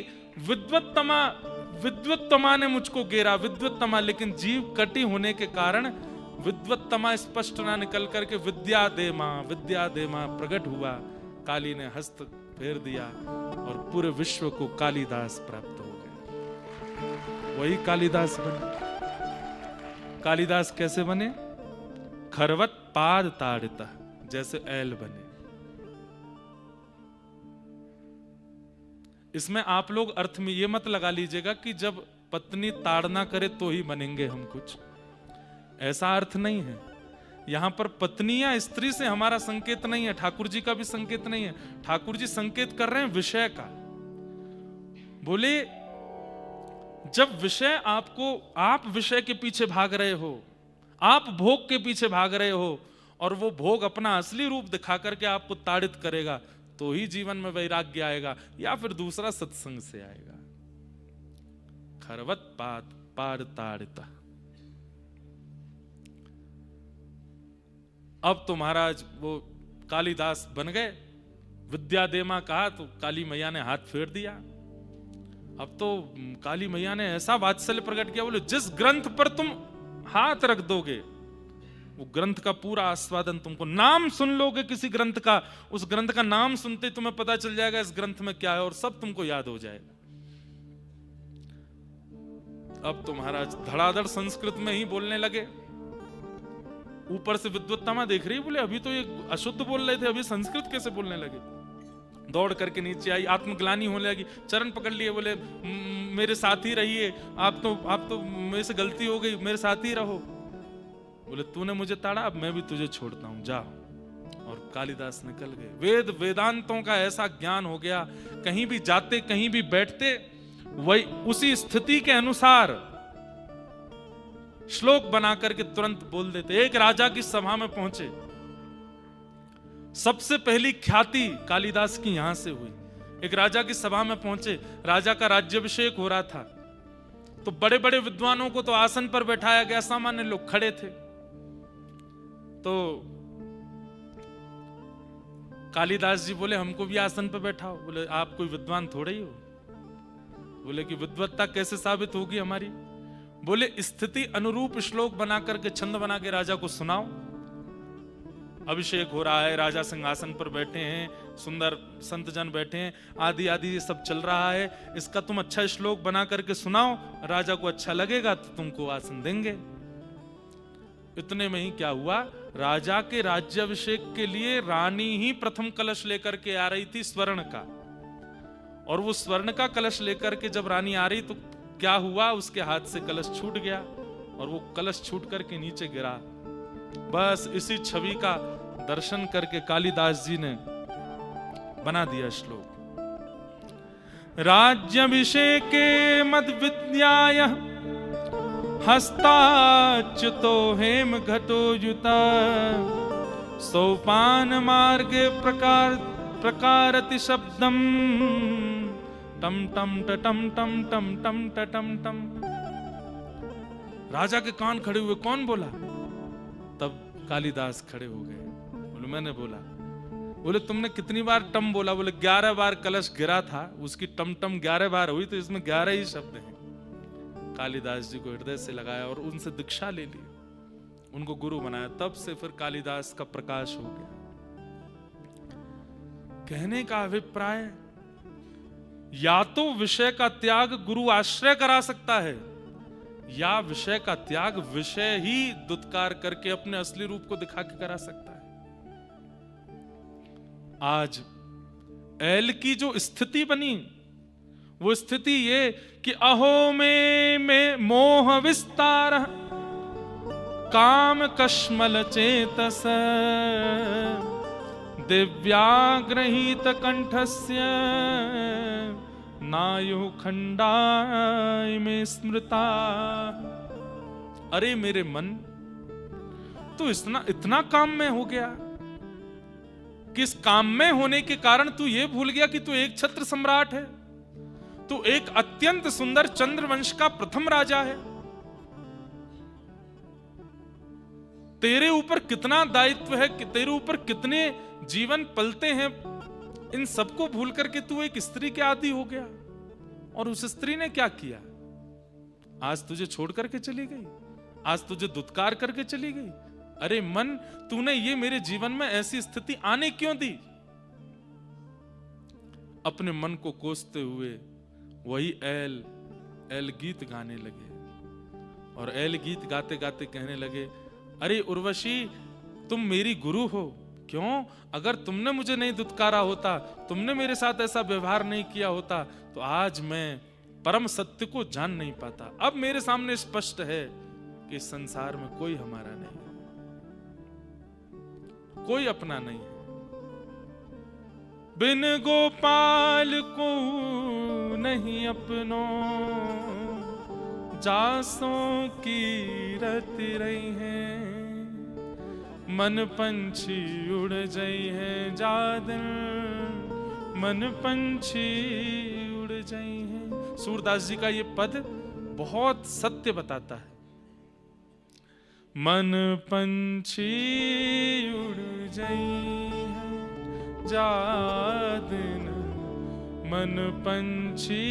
विद्वत्तमा ने मुझको घेरा, विद्वत्तमा, लेकिन जीव कटी होने के कारण विद्वत्तमा स्पष्ट ना निकल करके विद्या दे मां प्रकट हुआ। काली ने हस्त फेर दिया और पूरे विश्व को कालिदास प्राप्त हो गया। वही कालिदास बने। कालिदास कैसे बने? खरवत पाद ताड़िता, जैसे ऐल बने। इसमें आप लोग अर्थ में ये मत लगा लीजिएगा कि जब पत्नी ताड़ना करे तो ही बनेंगे हम कुछ, ऐसा अर्थ नहीं है। यहां पर पत्नी या स्त्री से हमारा संकेत नहीं है, ठाकुर जी का भी संकेत नहीं है। ठाकुर जी संकेत कर रहे हैं विषय का। बोले जब विषय आपको, आप विषय के पीछे भाग रहे हो, आप भोग के पीछे भाग रहे हो, और वो भोग अपना असली रूप दिखा करके आपको ताड़ित करेगा, तो ही जीवन में वैराग्य आएगा, या फिर दूसरा सत्संग से आएगा। खरवत पाद ताड़िता। अब तो महाराज वो कालिदास बन गए। विद्या दे मां कहा तो काली मैया ने हाथ फेर दिया। अब तो काली मैया ने ऐसा वात्सल्य प्रकट किया, बोले जिस ग्रंथ पर तुम हाथ रख दोगे वो ग्रंथ का पूरा आस्वादन तुमको, नाम सुन लोगे किसी ग्रंथ का, उस ग्रंथ का नाम सुनते तुम्हें पता चल जाएगा इस ग्रंथ में क्या है, और सब तुमको याद हो जाएगा। अब तो महाराज धड़ाधड़ संस्कृत में ही बोलने लगे। ऊपर से विद्वत्तमा देख रही, बोले अभी तो ये अशुद्ध बोल रहे थे, अभी संस्कृत कैसे बोलने लगे? दौड़ करके नीचे आई, आत्मग्लानि होने लगी, चरण पकड़ लिए, बोले मेरे साथ ही रहिए, आप तो मेरे से गलती हो गई, मेरे साथ ही रहो। बोले तूने मुझे ताड़ा, अब मैं भी तुझे छोड़ता हूं, जा। और कालिदास निकल गए। वेदांतों का ऐसा ज्ञान हो गया, कहीं भी जाते कहीं भी बैठते वही उसी स्थिति के अनुसार श्लोक बना करके तुरंत बोल देते। एक राजा की सभा में पहुंचे, सबसे पहली ख्याति कालिदास की यहां से हुई। एक राजा की सभा में पहुंचे, राजा का राज्याभिषेक हो रहा था, तो बड़े बड़े विद्वानों को तो आसन पर बैठाया गया, सामान्य लोग खड़े थे। तो कालिदास जी बोले हमको भी आसन पर बैठाओ। बोले आप कोई विद्वान थोड़े ही हो। बोले कि विद्वत्ता कैसे साबित होगी हमारी? बोले स्थिति अनुरूप श्लोक बना करके, छंद बना के राजा को सुनाओ। अभिषेक हो रहा है, राजा सिंहासन पर बैठे हैं, सुंदर संत जन बैठे हैं, आदि आदि ये सब चल रहा है, इसका तुम अच्छा श्लोक बना करके सुनाओ, राजा को अच्छा लगेगा तो तुमको आसन देंगे। इतने में ही क्या हुआ, राजा के राज्याभिषेक के लिए रानी ही प्रथम कलश लेकर के आ रही थी स्वर्ण का, और वो स्वर्ण का कलश लेकर के जब रानी आ रही तो क्या हुआ, उसके हाथ से कलश छूट गया और वो कलश छूट करके नीचे गिरा। बस इसी छवि का दर्शन करके कालिदास जी ने बना दिया श्लोक। राज्याभिषेके मद विद्याय हस्ताच्युतो हेम घटोयुता सोपान मार्गे प्रकारति शब्दम टम टम टम टम टम टम टम टम। राजा के कान खड़े हुए, कौन बोला? तब कालिदास खड़े हो गए, बोले मैंने बोला। बोले तुमने कितनी बार टम बोला? बोले 11 बार कलश गिरा था, उसकी टम टम 11 बार हुई, तो इसमें 11 ही शब्द हैं। कालिदास जी को हृदय से लगाया और उनसे दीक्षा ले ली, उनको गुरु बनाया। तब से फिर कालिदास का प्रकाश हो गया। कहने का अभिप्राय, या तो विषय का त्याग गुरु आश्रय करा सकता है, या विषय का त्याग विषय ही दुत्कार करके अपने असली रूप को दिखा के करा सकता है। आज एल की जो स्थिति बनी, वो स्थिति ये कि अहो में मोह विस्तार काम कश्मल चेतस दिव्याग्रहीत कंठस्य नायु खंडाय में स्मृता। अरे मेरे मन, तू इतना काम में हो गया, किस काम में होने के कारण तू ये भूल गया कि तू एक छत्र सम्राट है, तू एक अत्यंत सुंदर चंद्रवंश का प्रथम राजा है। तेरे ऊपर कितना दायित्व है, कि तेरे ऊपर कितने जीवन पलते हैं, इन सबको भूल करके तू एक स्त्री के आदी हो गया। और उस स्त्री ने क्या किया? आज तुझे छोड़ करके चली गई, आज तुझे दुत्कार करके चली गई। अरे मन, तूने ये मेरे जीवन में ऐसी स्थिति आने क्यों दी? अपने मन को कोसते हुए वही एल गीत गाने लगे, और एल गीत गाते गाते कहने लगे, अरे उर्वशी, तुम मेरी गुरु हो। क्यों? अगर तुमने मुझे नहीं दुत्कारा होता, तुमने मेरे साथ ऐसा व्यवहार नहीं किया होता, तो आज मैं परम सत्य को जान नहीं पाता। अब मेरे सामने स्पष्ट है कि इस संसार में कोई हमारा नहीं है, कोई अपना नहीं है। बिन गोपाल को नहीं अपनो, जासों की रति रही है। मन पंछी उड़ जाई है जादन, मन पंछी उड़ जाई है। सूरदास जी का ये पद बहुत सत्य बताता है। मन पंछी उड़ जाई है जादन, मन पंछी